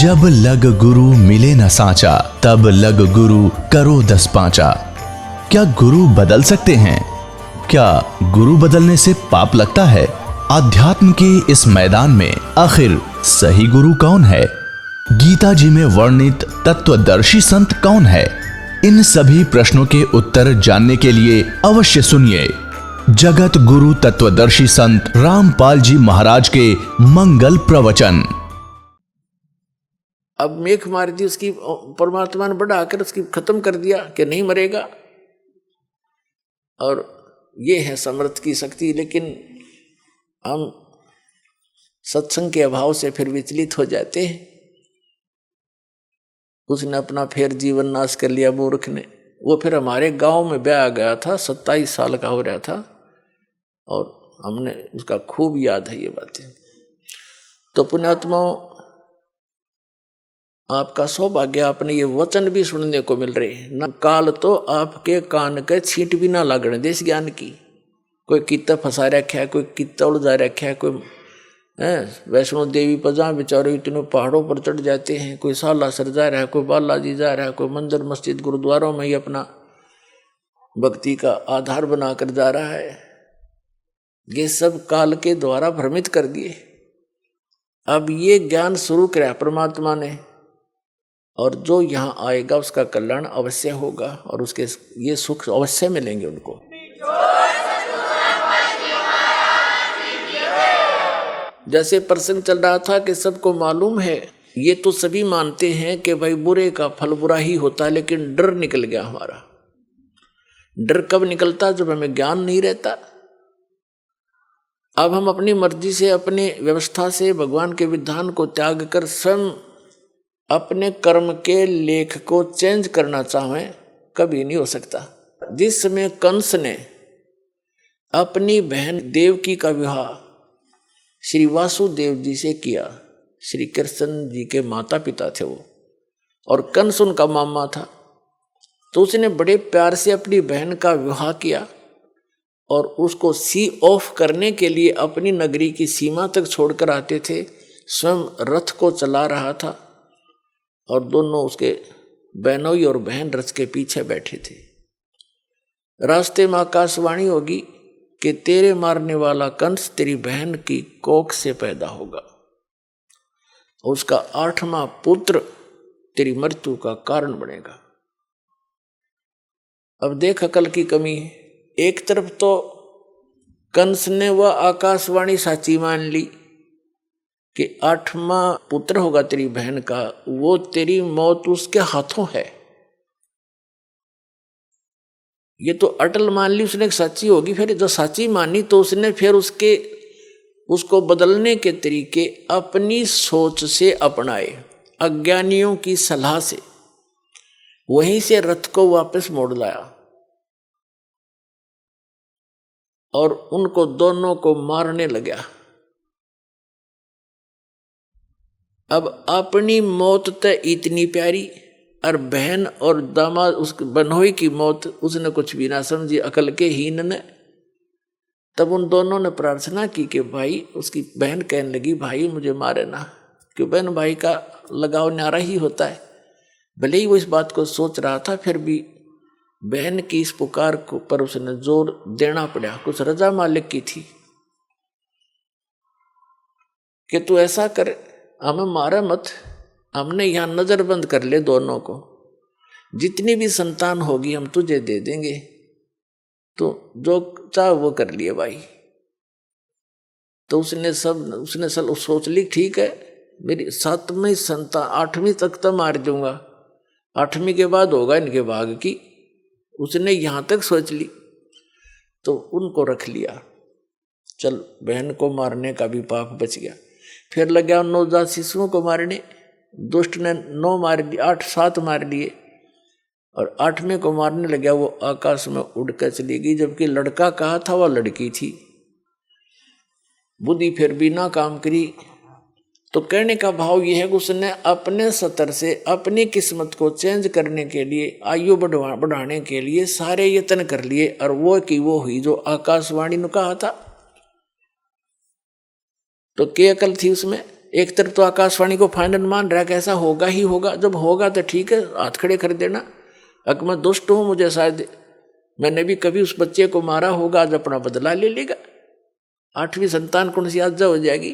जब लग गुरु मिले न सांचा, तब लग गुरु करो 10 पांचा। क्या गुरु बदल सकते हैं? क्या गुरु बदलने से पाप लगता है? अध्यात्म के इस मैदान में आखिर सही गुरु कौन है? गीता जी में वर्णित तत्वदर्शी संत कौन है? इन सभी प्रश्नों के उत्तर जानने के लिए अवश्य सुनिए जगत गुरु तत्वदर्शी संत रामपाल जी महाराज के मंगल प्रवचन। अब मेघ मार दी उसकी, परमात्मा ने बढ़ाकर उसकी खत्म कर दिया कि नहीं मरेगा। और ये है समर्थ की शक्ति। लेकिन हम सत्संग के अभाव से फिर विचलित हो जाते हैं। उसने अपना फिर जीवन नाश कर लिया मूर्ख ने। वो फिर हमारे गांव में ब्याह गया था, 27 साल का हो रहा था, और हमने उसका खूब याद है ये बातें। तो पुण्यात्माओं, आपका सौभाग्य, आपने ये वचन भी सुनने को मिल रहे हैं। न काल तो आपके कान के छींट भी ना लागने देश ज्ञान की। कोई कितना फंसा रखा है, कोई कितना उलझा रखा है, कोई वैष्णो देवी पर जहाँ बेचारे इतने पहाड़ों पर चढ़ जाते हैं, कोई सालासर जा रहा है, कोई बालाजी जा रहा है, कोई मंदिर मस्जिद गुरुद्वारों में ही अपना भक्ति का आधार बनाकर जा रहा है। ये सब काल के द्वारा भ्रमित कर दिए। अब ये ज्ञान शुरू किया परमात्मा ने, और जो यहाँ आएगा उसका कल्याण अवश्य होगा और उसके ये सुख अवश्य मिलेंगे उनको। जैसे प्रसंग चल रहा था कि सबको मालूम है, ये तो सभी मानते हैं कि भाई बुरे का फल बुरा ही होता है, लेकिन डर निकल गया हमारा। डर कब निकलता? जब हमें ज्ञान नहीं रहता। अब हम अपनी मर्जी से, अपने व्यवस्था से भगवान के विधान को त्याग कर स्वयं अपने कर्म के लेख को चेंज करना चाहें, कभी नहीं हो सकता। जिस समय कंस ने अपनी बहन देवकी का विवाह श्री वासुदेव जी से किया, श्री कृष्ण जी के माता पिता थे वो, और कंस उनका मामा था, तो उसने बड़े प्यार से अपनी बहन का विवाह किया और उसको सी ऑफ करने के लिए अपनी नगरी की सीमा तक छोड़कर आते थे। स्वयं रथ को चला रहा था और दोनों उसके बहनोई और बहन रथ के पीछे बैठे थे। रास्ते में आकाशवाणी होगी कि तेरे मारने वाला कंस तेरी बहन की कोख से पैदा होगा, उसका 8वां पुत्र तेरी मृत्यु का कारण बनेगा। अब देख अकल की कमी है। एक तरफ तो कंस ने वह आकाशवाणी साची मान ली कि 8वां पुत्र होगा तेरी बहन का, वो तेरी मौत उसके हाथों है। ये तो अटल मान ली उसने सच्ची होगी। फिर जो सच्ची मानी तो उसने फिर उसको बदलने के तरीके अपनी सोच से अपनाए, अज्ञानियों की सलाह से। वहीं से रथ को वापस मोड़ लाया और उनको दोनों को मारने लगा। अब अपनी मौत तो इतनी प्यारी, और बहन और दामाद उस बनोई की मौत उसने कुछ भी ना समझी, अकल के हीन ने। तब उन दोनों ने प्रार्थना की कि भाई, उसकी बहन कहने लगी भाई मुझे मारे ना, क्यों बहन भाई का लगाव न्यारा ही होता है। भले ही वो इस बात को सोच रहा था, फिर भी बहन की इस पुकार को पर उसने जोर देना पड़ा। कुछ रजा मालिक की थी कि तू ऐसा कर, हमें मारा मत, हमने यहाँ नजर बंद कर ले दोनों को, जितनी भी संतान होगी हम तुझे दे देंगे, तो जो चाह वो कर लिए भाई। तो उसने सोच ली ठीक है, मेरी 7वीं संतान 8वीं तक तो मार दूंगा, 8वीं के बाद होगा इनके भाग की। उसने यहाँ तक सोच ली, तो उनको रख लिया। चल, बहन को मारने का भी पाप बच गया। फिर लग गया नवजात शिशुओं को मारने। दुष्ट ने 9 मार दिए, 8-7 मार लिए, और 8वें को मारने लगा। वो आकाश में उड़कर चली गई, जबकि लड़का कहा था वह लड़की थी। बुद्धि फिर भी ना काम करी। तो कहने का भाव यह है कि उसने अपने स्तर से अपनी किस्मत को चेंज करने के लिए, आयु बढ़ाने के लिए सारे यत्न कर लिए, और वो की वो हुई जो आकाशवाणी ने कहा था। तो क्या अकल थी उसमें? एक तरफ तो आकाशवाणी को फाइनल मान रहा है कि ऐसा होगा ही होगा, जब होगा तो ठीक है, हाथ खड़े कर देना। अगर मैं दुष्ट हूं, मुझे शायद मैंने भी कभी उस बच्चे को मारा होगा, आज अपना बदला ले लेगा, 8वीं संतान कौन सी आज हो जाएगी,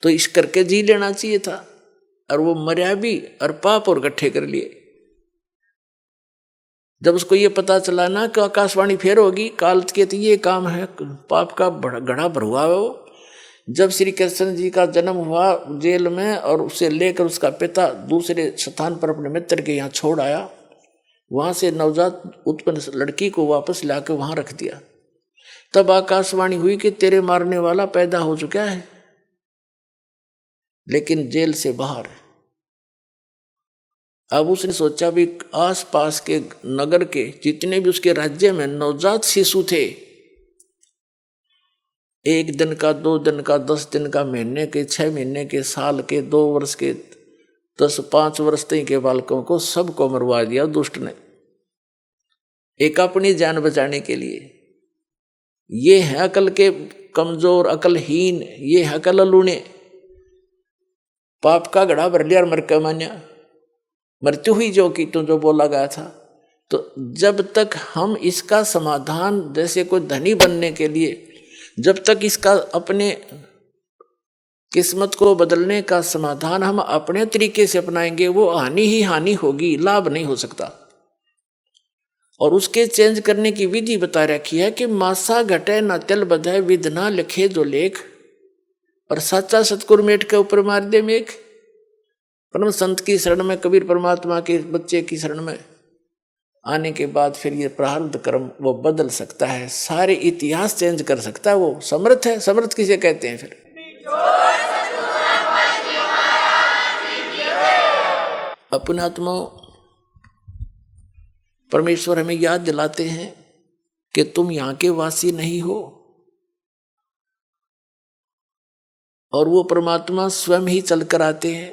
तो इस करके जी लेना चाहिए था। और वो मर्या भी और पाप और इकट्ठे कर लिए। जब उसको ये पता चला ना कि आकाशवाणी फेर होगी, काल के तो ये काम है, पाप का घड़ा भरुआ है वो। जब श्री कृष्ण जी का जन्म हुआ जेल में, और उसे लेकर उसका पिता दूसरे स्थान पर अपने मित्र के यहाँ छोड़ आया, वहां से नवजात उत्पन्न लड़की को वापस लाकर वहां रख दिया, तब आकाशवाणी हुई कि तेरे मारने वाला पैदा हो चुका है, लेकिन जेल से बाहर। अब उसने सोचा भी आसपास के नगर के जितने भी उसके राज्य में नवजात शिशु थे, 1 दिन का, 2 दिन का, 10 दिन का, महीने के, 6 महीने के, साल के, 2 वर्ष के, 5 वर्ष तक के बालकों को सबको मरवा दिया दुष्ट ने, एक अपनी जान बचाने के लिए। ये है अकल के कमजोर, अकलहीन, ये है अकल लूने। पाप का घड़ा भर लिया और मर के मान्या, मृत्यु हुई जो की तो जो बोला गया था। तो जब तक हम इसका समाधान, जैसे कोई धनी बनने के लिए, जब तक इसका अपने किस्मत को बदलने का समाधान हम अपने तरीके से अपनाएंगे, वो हानि ही हानि होगी, लाभ नहीं हो सकता। और उसके चेंज करने की विधि बता रखी है कि मासा घटे न तिल बधे, विध ना लिखे जो लेख, और साचा सतगुरु मेट के ऊपर मार दे मेघ। परम संत की शरण में, कबीर परमात्मा के बच्चे की शरण में आने के बाद फिर ये प्रारब्ध कर्म वो बदल सकता है, सारे इतिहास चेंज कर सकता है। वो समर्थ है। समर्थ किसे कहते हैं? फिर अपने आत्मा परमेश्वर हमें याद दिलाते हैं कि तुम यहाँ के वासी नहीं हो, और वो परमात्मा स्वयं ही चलकर आते हैं,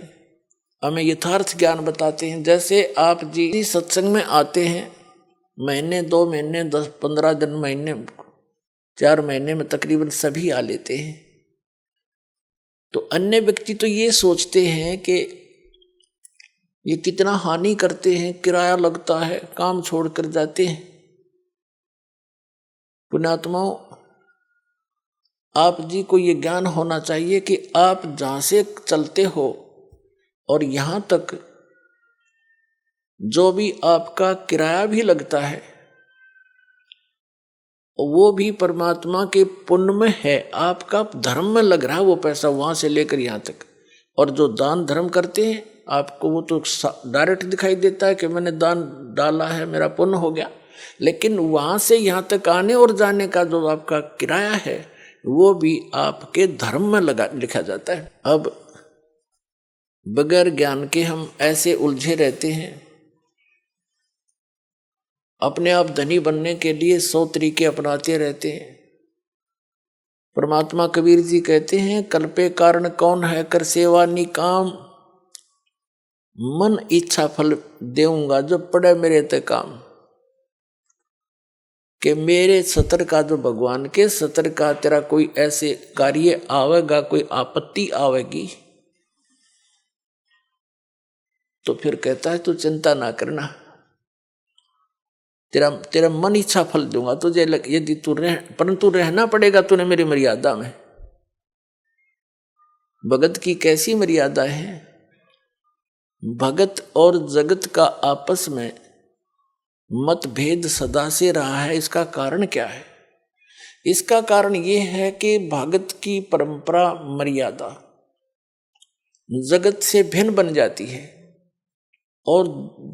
हमें यथार्थ ज्ञान बताते हैं। जैसे आप जी सत्संग में आते हैं, महीने, 2 महीने, 10, 15 दिन, महीने, 4 महीने में तकरीबन सभी आ लेते हैं। तो अन्य व्यक्ति तो ये सोचते हैं कि ये कितना हानि करते हैं, किराया लगता है, काम छोड़कर जाते हैं। पुण्यात्माओं, आप जी को ये ज्ञान होना चाहिए कि आप जहाँ से चलते हो और यहाँ तक जो भी आपका किराया भी लगता है, वो भी परमात्मा के पुण्य में है, आपका धर्म में लग रहा है वो पैसा, वहां से लेकर यहाँ तक। और जो दान धर्म करते हैं, आपको वो तो डायरेक्ट दिखाई देता है कि मैंने दान डाला है, मेरा पुण्य हो गया, लेकिन वहां से यहाँ तक आने और जाने का जो आपका किराया है, वो भी आपके धर्म में लिखा जाता है। अब बगैर ज्ञान के हम ऐसे उलझे रहते हैं, अपने आप धनी बनने के लिए 100 तरीके अपनाते रहते हैं। परमात्मा कबीर जी कहते हैं, कल्पे कारण कौन है, कर सेवा निकाम, मन इच्छा फल देऊंगा जो पड़े मेरे ते काम। कि मेरे सतर का, जो भगवान के सतर का तेरा कोई ऐसे कार्य आवेगा, कोई आपत्ति आवेगी, तो फिर कहता है तू चिंता ना करना, तेरा मन इच्छा फल दूंगा तुझे। यदि तू परंतु रहना पड़ेगा तूने मेरी मर्यादा में। भगत की कैसी मर्यादा है? भगत और जगत का आपस में मतभेद सदा से रहा है। इसका कारण क्या है? इसका कारण यह है कि भगत की परंपरा, मर्यादा जगत से भिन्न बन जाती है, और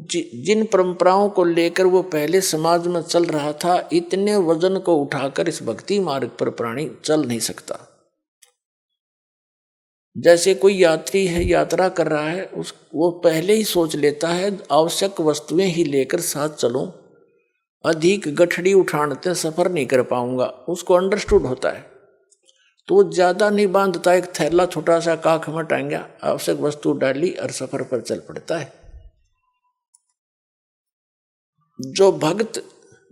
जिन परंपराओं को लेकर वो पहले समाज में चल रहा था, इतने वजन को उठाकर इस भक्ति मार्ग पर प्राणी चल नहीं सकता। जैसे कोई यात्री है, यात्रा कर रहा है, वो पहले ही सोच लेता है आवश्यक वस्तुएं ही लेकर साथ चलूं, अधिक गठड़ी उठाने सफर नहीं कर पाऊंगा, उसको अंडरस्टूड होता है, तो वो ज्यादा नहीं बांधता, एक थैला छोटा सा काख में टांगा, आवश्यक वस्तु डाली और सफर पर चल पड़ता है। जो भक्त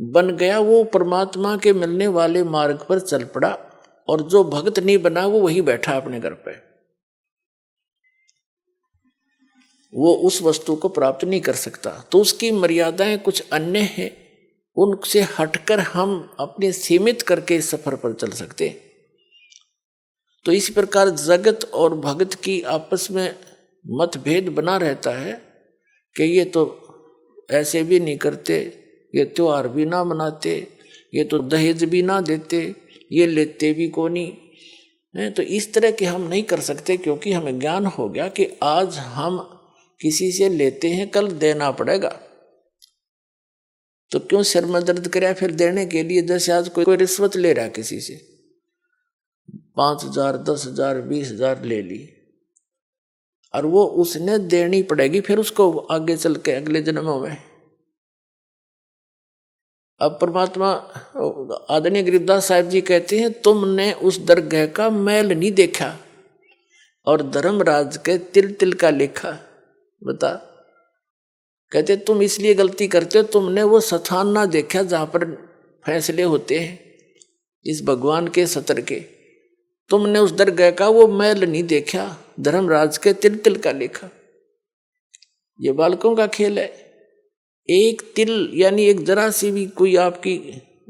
बन गया वो परमात्मा के मिलने वाले मार्ग पर चल पड़ा, और जो भक्त नहीं बना वो वही बैठा अपने घर पे। वो उस वस्तु को प्राप्त नहीं कर सकता। तो उसकी मर्यादाएं कुछ अन्य हैं, उनसे हटकर हम अपने सीमित करके इस सफर पर चल सकते। तो इसी प्रकार जगत और भगत की आपस में मतभेद बना रहता है कि ये तो ऐसे भी नहीं करते, ये त्योहार भी ना मनाते, ये तो दहेज भी ना देते, ये लेते भी को नहीं। तो इस तरह के हम नहीं कर सकते, क्योंकि हमें ज्ञान हो गया कि आज हम किसी से लेते हैं, कल देना पड़ेगा। तो क्यों सिर में दर्द कराया फिर देने के लिए? जैसे आज कोई रिश्वत ले रहा है किसी से, 5,000 10,000 20,000 ले ली, और वो उसने देनी पड़ेगी फिर उसको आगे चल के अगले जन्मों में। अब परमात्मा आदरणीय गरीबदास साहब जी कहते हैं, तुमने उस दरगाह का मैल नहीं देखा और धर्मराज के तिल तिल का लेखा। बता, कहते तुम इसलिए गलती करते हो, तुमने वो स्थान ना देखा जहां पर फैसले होते हैं इस भगवान के सत्र के। तुमने उस दरगाह का वो मैल नहीं देखा, धर्मराज के तिल तिल का लेखा। ये बालकों का खेल है। एक तिल यानी एक जरा सी भी कोई आपकी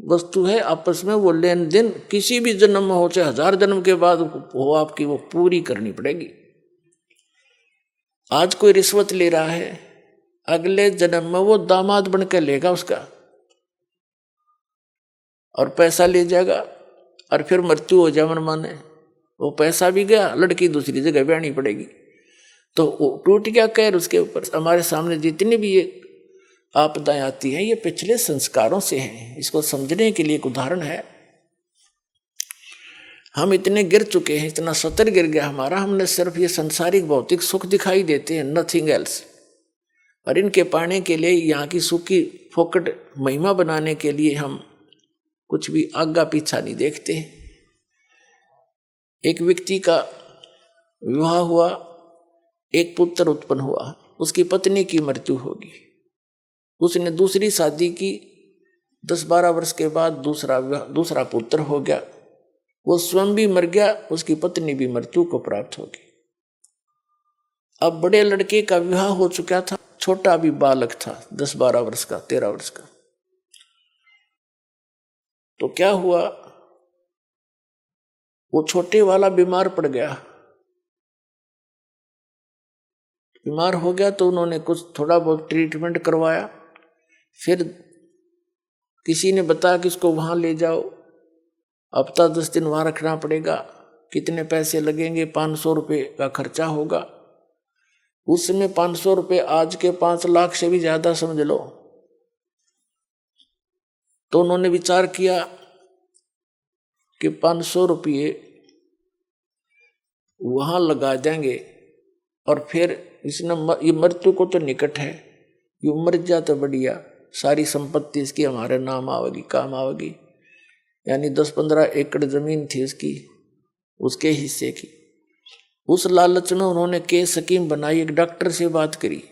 वस्तु है, आपस में वो लेन देन किसी भी जन्म में हो, चाहे 1000 जन्म के बाद हो, आपकी वो पूरी करनी पड़ेगी। आज कोई रिश्वत ले रहा है, अगले जन्म में वो दामाद बनकर लेगा उसका और पैसा ले जाएगा, और फिर मृत्यु हो जाए मन माने, वो पैसा भी गया, लड़की दूसरी जगह ब्याहनी पड़ेगी। तो टूट गया कहर उसके ऊपर। हमारे सामने जितनी भी ये आपदाएं आती हैं, ये पिछले संस्कारों से हैं। इसको समझने के लिए एक उदाहरण है। हम इतने गिर चुके हैं, इतना सतर गिर गया हमारा, हमने सिर्फ ये संसारिक भौतिक सुख दिखाई देते हैं, नथिंग एल्स। और इनके पाने के लिए, यहाँ की सुख की फोकट महिमा बनाने के लिए हम कुछ भी आगा पीछा नहीं देखते। एक व्यक्ति का विवाह हुआ, एक पुत्र उत्पन्न हुआ, उसकी पत्नी की मृत्यु होगी, उसने दूसरी शादी की, 10-12 वर्ष के बाद दूसरा पुत्र हो गया, वो स्वयं भी मर गया, उसकी पत्नी भी मृत्यु को प्राप्त होगी। अब बड़े लड़के का विवाह हो चुका था, छोटा भी बालक था, 10-12 वर्ष का, 13 वर्ष का। तो क्या हुआ, वो छोटे वाला बीमार पड़ गया। बीमार हो गया तो उन्होंने कुछ थोड़ा बहुत ट्रीटमेंट करवाया, फिर किसी ने बताया कि इसको वहां ले जाओ, हफ्ता 10 दिन वहां रखना पड़ेगा, कितने पैसे लगेंगे, 500 रुपये का खर्चा होगा। उस समय 500 रुपये आज के 5 लाख से भी ज्यादा समझ लो। तो उन्होंने विचार किया कि 500 रुपये वहां लगा देंगे, और फिर इसने ये मृत्यु को तो निकट है, ये मर जा तो बढ़िया, सारी संपत्ति इसकी हमारे नाम आवेगी, काम आवेगी। यानी 10-15 एकड़ जमीन थी उसकी, उसके हिस्से की। उस लालच में उन्होंने केस स्कीम बनाई, एक डॉक्टर से बात करी,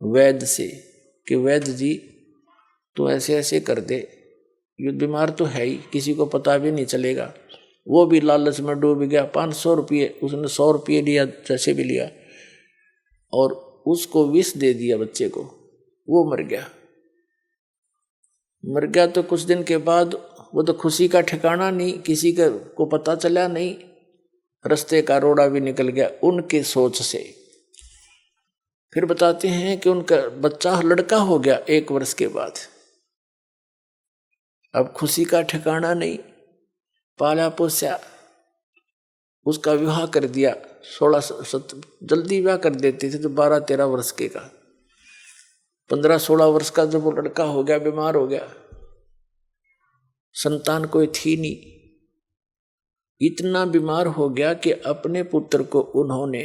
वैद्य से, कि वैद्य जी तू ऐसे ऐसे कर दे, ये बीमार तो है ही, किसी को पता भी नहीं चलेगा। वो भी लालच में डूब गया। 500 रुपये उसने 100 रुपये लिया, जैसे भी लिया, और उसको विष दे दिया बच्चे को, वो मर गया। मर गया तो कुछ दिन के बाद वो तो खुशी का ठिकाना नहीं, किसी को पता चला नहीं, रास्ते का रोड़ा भी निकल गया उनके सोच से। फिर बताते हैं कि उनका बच्चा लड़का हो गया 1 वर्ष के बाद। अब खुशी का ठिकाना नहीं, पाला पोसा, उसका विवाह कर दिया। 16 जल्दी विवाह कर देते थे तो 12-13 वर्ष के का, 15-16 वर्ष का जब वो लड़का हो गया, बीमार हो गया, संतान कोई थी नहीं, इतना बीमार हो गया कि अपने पुत्र को उन्होंने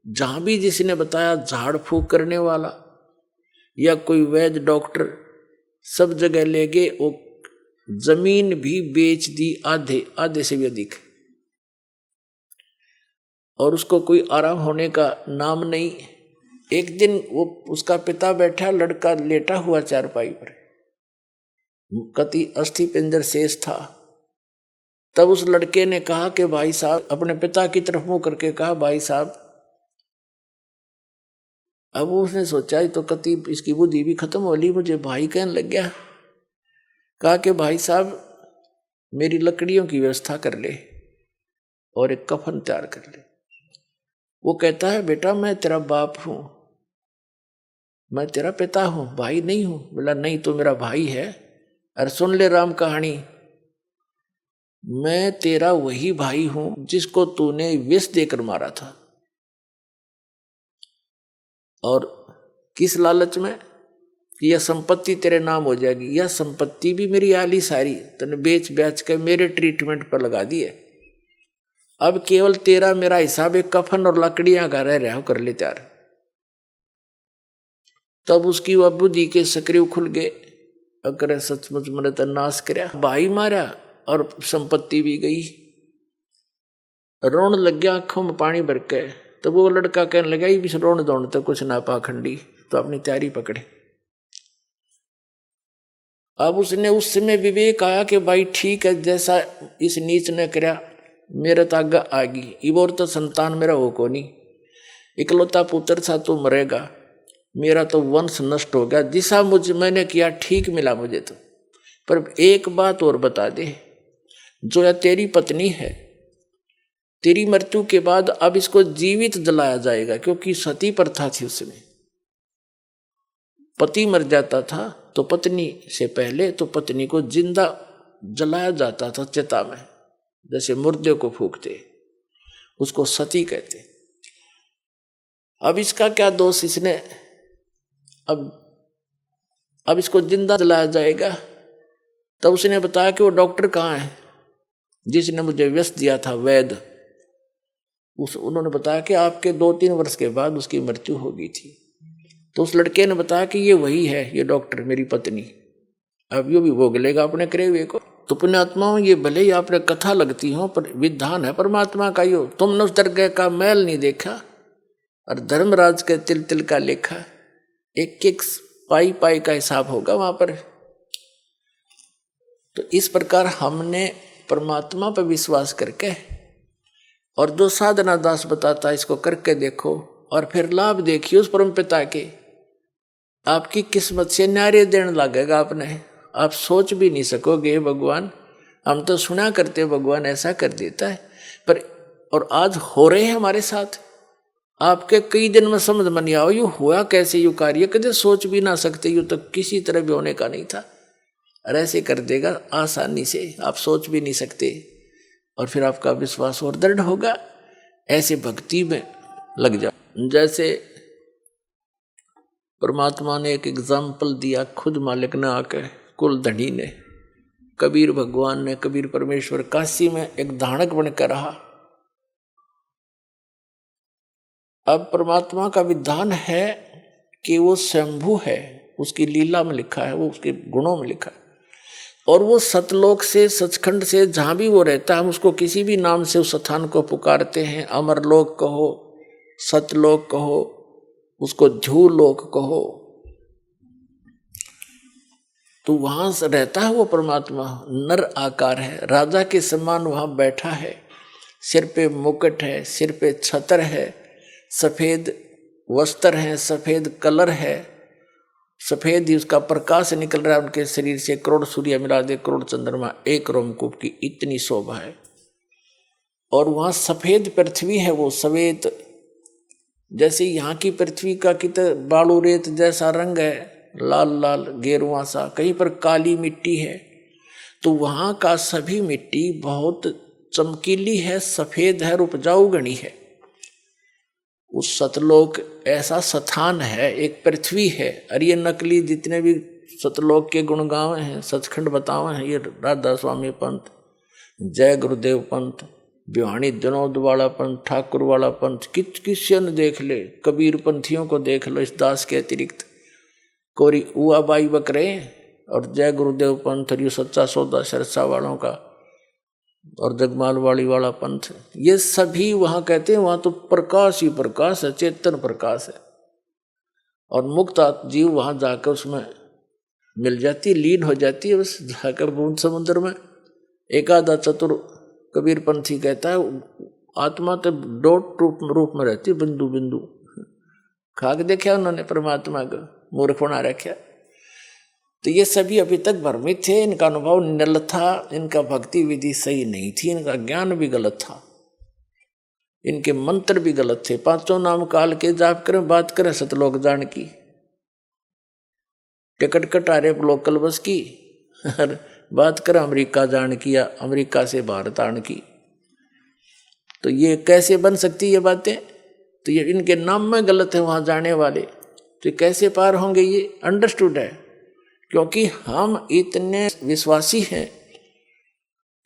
जहां भी जिसने बताया, झाड़ फूक करने वाला या कोई वैद्य डॉक्टर, सब जगह ले गए, वो जमीन भी बेच दी, आधे से भी अधिक, और उसको कोई आराम होने का नाम नहीं। एक दिन वो उसका पिता बैठा, लड़का लेटा हुआ चारपाई पर, कति अस्थि पिंजर शेष था। तब उस लड़के ने कहा कि भाई साहब, अपने पिता की तरफ मुंह करके कहा, भाई साहब अब उसने सोचा तो कति इसकी बुद्धि भी खत्म हो ली, मुझे भाई कहने लग गया। कहा कि भाई साहब मेरी लकड़ियों की व्यवस्था कर ले और एक कफन तैयार कर ले। वो कहता है बेटा मैं तेरा बाप हूं, मैं तेरा पिता हूं, भाई नहीं हूं। बोला नहीं तो मेरा भाई है। अरे सुन ले राम कहानी, मैं तेरा वही भाई हूं जिसको तूने विष देकर मारा था। और किस लालच में कि यह संपत्ति तेरे नाम हो जाएगी। यह संपत्ति भी मेरी आली सारी तूने बेच बेच के मेरे ट्रीटमेंट पर लगा दी है। अब केवल तेरा मेरा हिसाब एक कफन और लकड़ियां का रह रहा कर ले तैयार। तब उसकी वह बुद्धि के सक्रिय खुल गए। अगर सचमुच मैंने तो नाश करया, भाई मारा और संपत्ति भी गई। रोन लग गया आंखों में पानी भर के। तो वो लड़का कहने लगा ये भी रोन दौड़ तो कुछ ना पाखंडी, तो अपनी तैयारी पकड़े। अब उसने उस समय विवेक आया कि भाई ठीक है, जैसा इस नीच ने करया मेरे तो आगे आगी। इबोर तो संतान मेरा हो को नहीं, इकलौता पुत्र था तो मरेगा, मेरा तो वंश नष्ट हो गया। जिसा मुझे मैंने किया ठीक मिला मुझे तो। पर एक बात और बता दे, जो या तेरी पत्नी है, तेरी मृत्यु के बाद अब इसको जीवित जलाया जाएगा, क्योंकि सती प्रथा थी उसमें। पति मर जाता था तो पत्नी से पहले तो पत्नी को जिंदा जलाया जाता था चिता में, जैसे मुर्दे को फूकते, उसको सती कहते। अब इसका क्या दोष, इसने अब इसको जिंदा जलाया जाएगा। तब उसने बताया कि वो डॉक्टर कहाँ है जिसने मुझे व्यस दिया था, वैद्य। उन्होंने बताया कि आपके 2-3 वर्ष के बाद उसकी मृत्यु हो गई थी। तो उस लड़के ने बताया कि ये वही है, ये डॉक्टर मेरी पत्नी, अब यो भी भोग लेगा अपने करे हुए को। तो पुण्यात्माओं, ये भले ही आपने कथा लगती हो पर विधान है परमात्मा का। यो तुमने उस दरगाह का मैल नहीं देखा और धर्मराज के तिल तिल का लेखा, एक एक पाई पाई का हिसाब होगा वहां पर। तो इस प्रकार हमने परमात्मा पर विश्वास करके, और जो साधना दास बताता है इसको करके देखो और फिर लाभ देखिए उस परम पिता के। आपकी किस्मत से न्यारे देने लगेगा आपने, आप सोच भी नहीं सकोगे भगवान, हम तो सुना करते भगवान ऐसा कर देता है, पर और आज हो रहे हैं हमारे साथ। आपके कई दिन में समझ में नहीं आओ यू हुआ कैसे, यू कार्य कदे सोच भी ना सकते, यू तो किसी तरह भी होने का नहीं था, और ऐसे कर देगा आसानी से, आप सोच भी नहीं सकते। और फिर आपका विश्वास और दृढ़ होगा, ऐसे भक्ति में लग जाओ। जैसे परमात्मा ने एक एग्जाम्पल दिया, खुद मालिक ने आके, कुल धनी ने, कबीर भगवान ने, कबीर परमेश्वर काशी में एक धानक बनकर रहा। अब परमात्मा का विधान है कि वो स्वयंभू है, उसकी लीला में लिखा है, वो उसके गुणों में लिखा है। और वो सतलोक से, सचखंड से, जहां भी वो रहता है हम उसको किसी भी नाम से उस स्थान को पुकारते हैं। अमरलोक कहो, सतलोक कहो, उसको ध्यूलोक कहो, तो वहां से रहता है वो परमात्मा। नर आकार है, राजा के समान वहां बैठा है, सिर पे मुकुट है, सिर पे छत्र है, सफेद वस्त्र है, सफेद कलर है, सफेद ही उसका प्रकाश निकल रहा है उनके शरीर से। करोड़ सूर्य मिला दे, करोड़ चंद्रमा एक रोमकूप की इतनी शोभा है। और वहां सफेद पृथ्वी है, वो सफेद, जैसे यहाँ की पृथ्वी का कितना बालू रेत जैसा रंग है, लाल लाल गेरुआ सा, कहीं पर काली मिट्टी है, तो वहां का सभी मिट्टी बहुत चमकीली है, सफेद है, उपजाऊ गणी है। उस सतलोक ऐसा स्थान है, एक पृथ्वी है। और ये नकली जितने भी सतलोक के गुणगांव हैं, सचखंड बतावे हैं, ये राधा स्वामी पंथ, जय गुरुदेव पंथ, बिहानी विनोद वाला पंथ, ठाकुर वाला पंथ, किसी ने देख ले, कबीर पंथियों को देख लो, इस दास के अतिरिक्त कोरी उआ बाई बकरे, और जय गुरुदेव पंथ, और ये सच्चा सौदा सरसा वालों का, और जगमाल वाली वाला पंथ, ये सभी वहां कहते हैं वहां तो प्रकाश ही प्रकाश है, चेतन प्रकाश है। और मुक्त जीव वहां जाकर उसमें मिल जाती, लीन हो जाती है, बस जाकर बूंद समुद्र में। एकादा चतुर कबीर पंथी कहता है आत्मा तो डॉट रूप में रहती है, बिंदु बिंदु, खाक देखा उन्होंने परमात्मा को, मूर्ख बना रखा। तो ये सभी अभी तक भ्रमित थे, इनका अनुभव निल था, इनका भक्ति विधि सही नहीं थी, इनका ज्ञान भी गलत था, इनके मंत्र भी गलत थे। पांचों नाम काल के जाप करें, बात करें सतलोक जान की, टिकट कटारे लोकल बस की, बात करें अमेरिका जान की या अमेरिका से भारत आने की। तो ये कैसे बन सकती ये बातें? तो ये इनके नाम में गलत है वहां जाने वाले, तो कैसे पार होंगे? ये अंडरस्टूड है, क्योंकि हम इतने विश्वासी हैं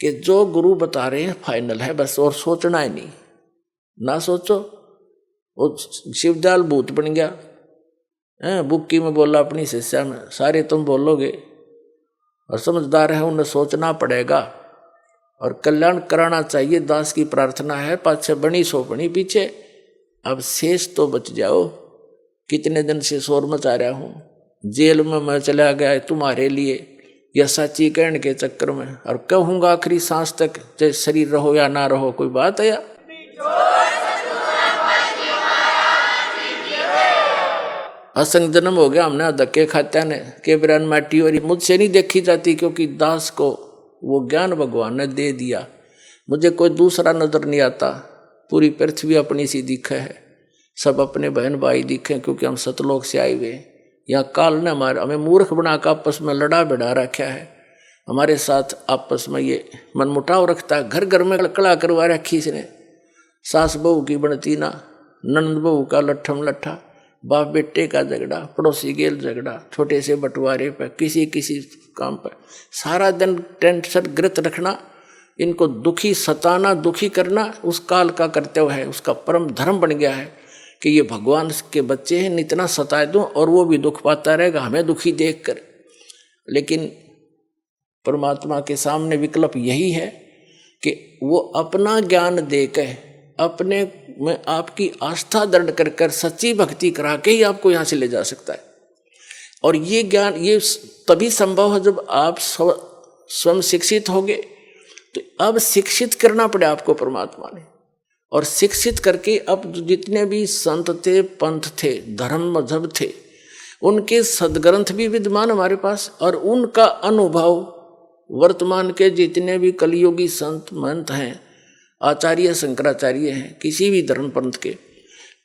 कि जो गुरु बता रहे हैं फाइनल है बस, और सोचना ही नहीं। ना सोचो, वो शिवदयाल भूत बन गया, बुक्की में बोला अपनी शिष्या में, सारे तुम बोलोगे, और समझदार है उन्हें सोचना पड़ेगा और कल्याण कराना चाहिए। दास की प्रार्थना है, पाछे बनी सो बनी पीछे, अब शेष तो बच जाओ। कितने दिन से शोर मचा रहा हूं, जेल में मैं चला गया तुम्हारे लिए, या सच्ची कहने के चक्कर में, और कहूंगा आखिरी सांस तक, चाहे शरीर रहो या ना रहो, कोई बात है या? असंग जन्म हो गया हमने धक्के खात्या ने, के बिरान माटी और मुझसे नहीं देखी जाती, क्योंकि दास को वो ज्ञान भगवान ने दे दिया। मुझे कोई दूसरा नजर नहीं आता, पूरी पृथ्वी अपनी सी दिखे है, सब अपने बहन भाई दिखे, क्योंकि हम सतलोक से आए हुए। यहाँ काल ने हमें मूर्ख बनाकर आपस में लड़ा बिड़ा रखा है, हमारे साथ आपस में ये मनमुटाव रखता है। घर घर में कड़ा करवा रखी इसने, सास बहू की बनती ना, ननद बहू का लट्ठम लट्ठा, बाप बेटे का झगड़ा, पड़ोसी गेल झगड़ा, छोटे से बंटवारे पर, किसी किसी काम पर सारा दिन टेंशन ग्रत रखना, इनको दुखी सताना, दुखी करना उस काल का कर्तव्य है, उसका परम धर्म बन गया है कि ये भगवान के बच्चे हैं, इतना सताए दूं और वो भी दुख पाता रहेगा हमें दुखी देखकर। लेकिन परमात्मा के सामने विकल्प यही है कि वो अपना ज्ञान देकर, अपने में आपकी आस्था दृढ़ कर कर सच्ची भक्ति करा के ही आपको यहाँ से ले जा सकता है। और ये ज्ञान ये तभी संभव है जब आप स्वयं शिक्षित होंगे। तो अब शिक्षित करना पड़े आपको परमात्मा ने, और शिक्षित करके अब जितने भी संत थे, पंथ थे, धर्म मजहब थे, उनके सदग्रंथ भी विद्यमान हमारे पास, और उनका अनुभव वर्तमान के जितने भी कलियुगी संत महंत हैं, आचार्य शंकराचार्य हैं, किसी भी धर्म पंथ के,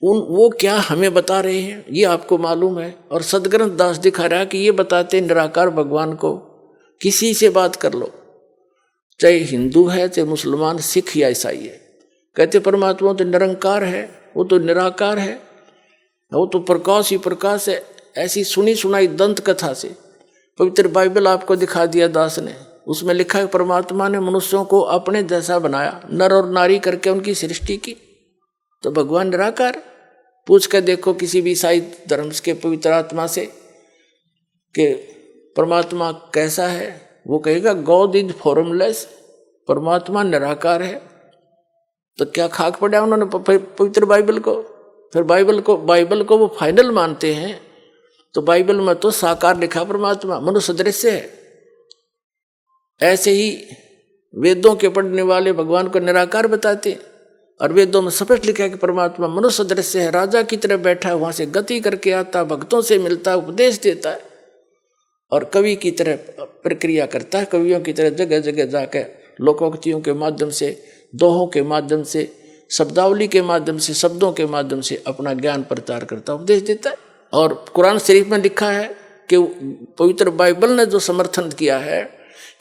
वो क्या हमें बता रहे हैं ये आपको मालूम है। और सदग्रंथ दास दिखा रहा है कि ये बताते निराकार भगवान को किसी से बात कर लो, चाहे हिंदू है, चाहे मुसलमान, सिख या ईसाई है, कहते परमात्मा तो निरंकार है, वो तो निराकार है, वो तो प्रकाश ही प्रकाश है। ऐसी सुनी सुनाई दंत कथा से पवित्र बाइबल आपको दिखा दिया दास ने, उसमें लिखा है परमात्मा ने मनुष्यों को अपने जैसा बनाया, नर और नारी करके उनकी सृष्टि की। तो भगवान निराकार, पूछ कर देखो किसी भी ईसाई धर्म के पवित्र आत्मा से कि परमात्मा कैसा है, वो कहेगा गॉड इज फॉर्मलेस, परमात्मा निराकार है। तो क्या खाक पड़ा उन्होंने पवित्र बाइबल को? फिर बाइबल को वो फाइनल मानते हैं। तो बाइबल में तो साकार लिखा परमात्मा, मनुष्य दृश्य है। ऐसे ही वेदों के पढ़ने वाले भगवान को निराकार बताते, और वेदों में स्पष्ट लिखा है कि परमात्मा मनुष्य दृश्य है, राजा की तरह बैठा है, वहां से गति करके आता, भक्तों से मिलता है, उपदेश देता है, और कवि की तरह प्रक्रिया करता है, कवियों की तरह जगह जगह जाकर लोकोक्तियों के माध्यम से, दोहों के माध्यम से, शब्दावली के माध्यम से, शब्दों के माध्यम से अपना ज्ञान प्रचार करता, उपदेश देता है। और कुरान शरीफ में लिखा है कि पवित्र बाइबल ने जो समर्थन किया है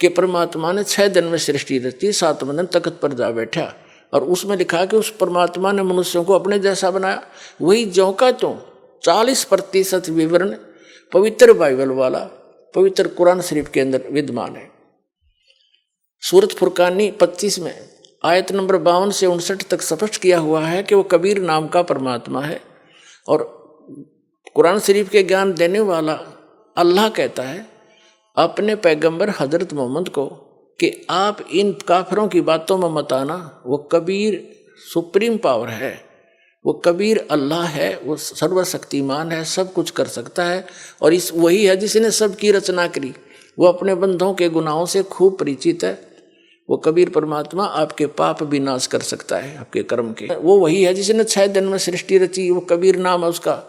कि परमात्मा ने 6 दिन में सृष्टि रची, 7वें दिन तख्त पर जा बैठा, और उसमें लिखा है कि उस परमात्मा ने मनुष्यों को अपने जैसा बनाया। वही ज्यों का त्यों 40% विवरण पवित्र बाइबल वाला पवित्र कुरान शरीफ के अंदर विद्यमान है। सूरत फुरकानी 25 में आयत नंबर 52 से 59 तक स्पष्ट किया हुआ है कि वो कबीर नाम का परमात्मा है। और कुरान शरीफ के ज्ञान देने वाला अल्लाह कहता है अपने पैगंबर हजरत मोहम्मद को कि आप इन काफिरों की बातों में मत आना, वो कबीर सुप्रीम पावर है, वो कबीर अल्लाह है, वो सर्वशक्तिमान है, सब कुछ कर सकता है, और इस वही है जिसने सबकी रचना करी, वो अपने बंधों के गुनाहों से खूब परिचित है। वो कबीर परमात्मा आपके पाप भी नाश कर सकता है, आपके कर्म के। वो वही है जिसने 6 दिन में सृष्टि रची, वो कबीर नाम है उसका।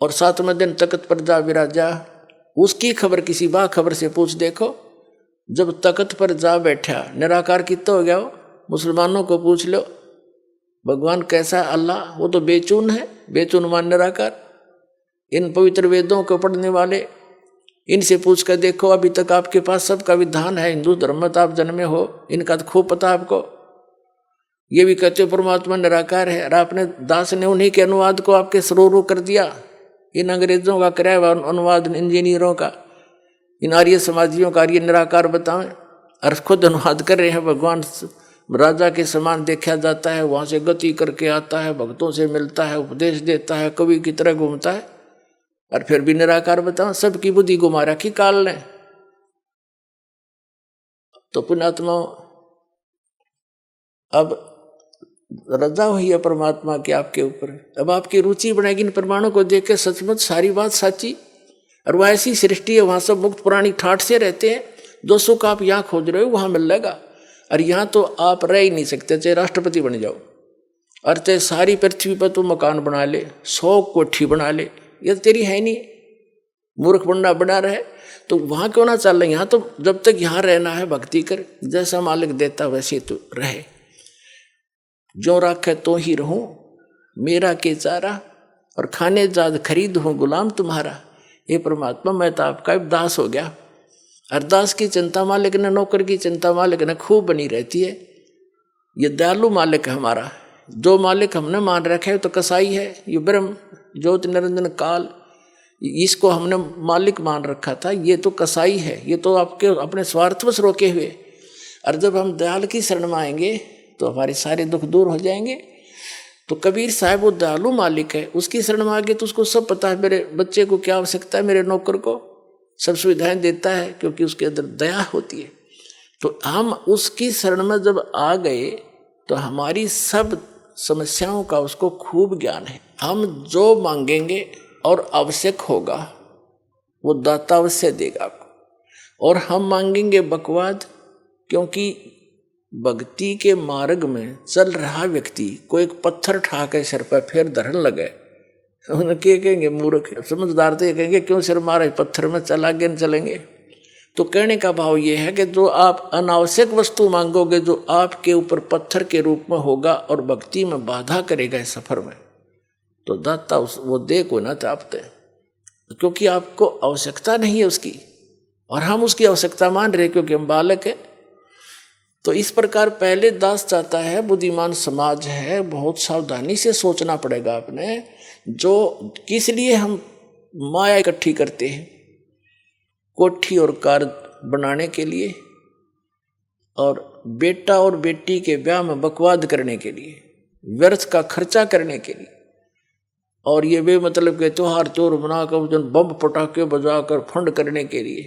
और 7वें दिन तख्त पर जा विराजा। उसकी खबर किसी बा खबर से पूछ देखो। जब तख्त पर जा बैठा निराकार कितना हो गया वो। मुसलमानों को पूछ लो भगवान कैसा है अल्लाह, वो तो बेचून है, बेचून मान निराकार। इन पवित्र वेदों को पढ़ने वाले इनसे पूछ कर देखो, अभी तक आपके पास सबका विधान है, हिंदू धर्म में आप जन्मे हो, इनका तो खूब पता आपको। ये भी कहते हो परमात्मा निराकार है, और आपने दास ने उन्हीं के अनुवाद को आपके सरोरू कर दिया। इन अंग्रेजों का कराया हुआ अनुवाद, इंजीनियरों का, इन आर्य समाजियों का आर्य निराकार बताएं, और खुद अनुवाद कर रहे हैं। भगवान राजा के समान देखा जाता है, वहां से गति करके आता है, भक्तों से मिलता है, उपदेश देता है, कवि की तरह घूमता है, और फिर भी निराकार बताओ। सबकी बुद्धि घुमा रखी काल ने। तो पुण्यात्मा अब रजा हुई है परमात्मा की आपके ऊपर। अब आपकी रुचि बनाएगी इन प्रमाणों को देख के, सचमुच सारी बात साची। और वह ऐसी सृष्टि है, वहां सब मुक्त प्राणी ठाठ से रहते हैं। जो सुख आप यहाँ खोज रहे हो वहां मिल जाएगा। और यहाँ तो आप रह ही नहीं सकते, चाहे राष्ट्रपति बन जाओ, और चाहे सारी पृथ्वी पर तो मकान बना ले, 100 कोठी बना ले, ये तेरी है नहीं। मूर्ख बनना बना रहे तो वहां क्यों ना चल रहे। यहाँ तो जब तक यहाँ रहना है भक्ति कर, जैसा मालिक देता वैसे तो रहे। जो राखे तो ही रहूं, मेरा के चारा, और खाने जाद खरीद हूं गुलाम तुम्हारा। ये परमात्मा मैं तो आपका दास हो गया। अरदास की चिंता मालिक ने, नौकर की चिंता मालिक ने खूब बनी रहती है। ये दयालु मालिक है हमारा। जो मालिक हमने मान रखा है तो कसाई है। ये ब्रह्म ज्योति निरंजन काल, इसको हमने मालिक मान रखा था, ये तो कसाई है। ये तो आपके अपने स्वार्थवश रोके हुए। और जब हम दयाल की शरण में आएंगे तो हमारे सारे दुख दूर हो जाएंगे। तो कबीर साहब वो दयालु मालिक है, उसकी शरण में आ गए तो उसको सब पता है, मेरे बच्चे को क्या आवश्यकता है, मेरे नौकर को सब सुविधाएं देता है, क्योंकि उसके अंदर दया होती है। तो हम उसकी शरण में जब आ गए तो हमारी सब समस्याओं का उसको खूब ज्ञान है। हम जो मांगेंगे और आवश्यक होगा वो दाता अवश्य देगा आपको। और हम मांगेंगे बकवाद, क्योंकि भक्ति के मार्ग में चल रहा व्यक्ति को एक पत्थर ठा के सिर पर फिर धरन लगे, उन्हें कहेंगे मूर्ख। समझदार तो ये कहेंगे क्यों सिर मारे, पत्थर में चल आगे न चलेंगे। तो कहने का भाव ये है कि जो आप अनावश्यक वस्तु मांगोगे, जो आपके ऊपर पत्थर के रूप में होगा और भक्ति में बाधा करेगा इस सफर में, तो दाता वो दे को ना चाहते, क्योंकि आपको आवश्यकता नहीं है उसकी, और हम उसकी आवश्यकता मान रहे क्योंकि हम बालक है। तो इस प्रकार पहले दास चाहता है, बुद्धिमान समाज है, बहुत सावधानी से सोचना पड़ेगा आपने। जो किस लिए हम माया इकट्ठी करते हैं, कोठी और कार बनाने के लिए, और बेटा और बेटी के ब्याह में बकवाद करने के लिए, व्यर्थ का खर्चा करने के लिए, और ये भी मतलब के त्योहार चोर बनाकर बम पटाखे बजाकर फंड करने के लिए।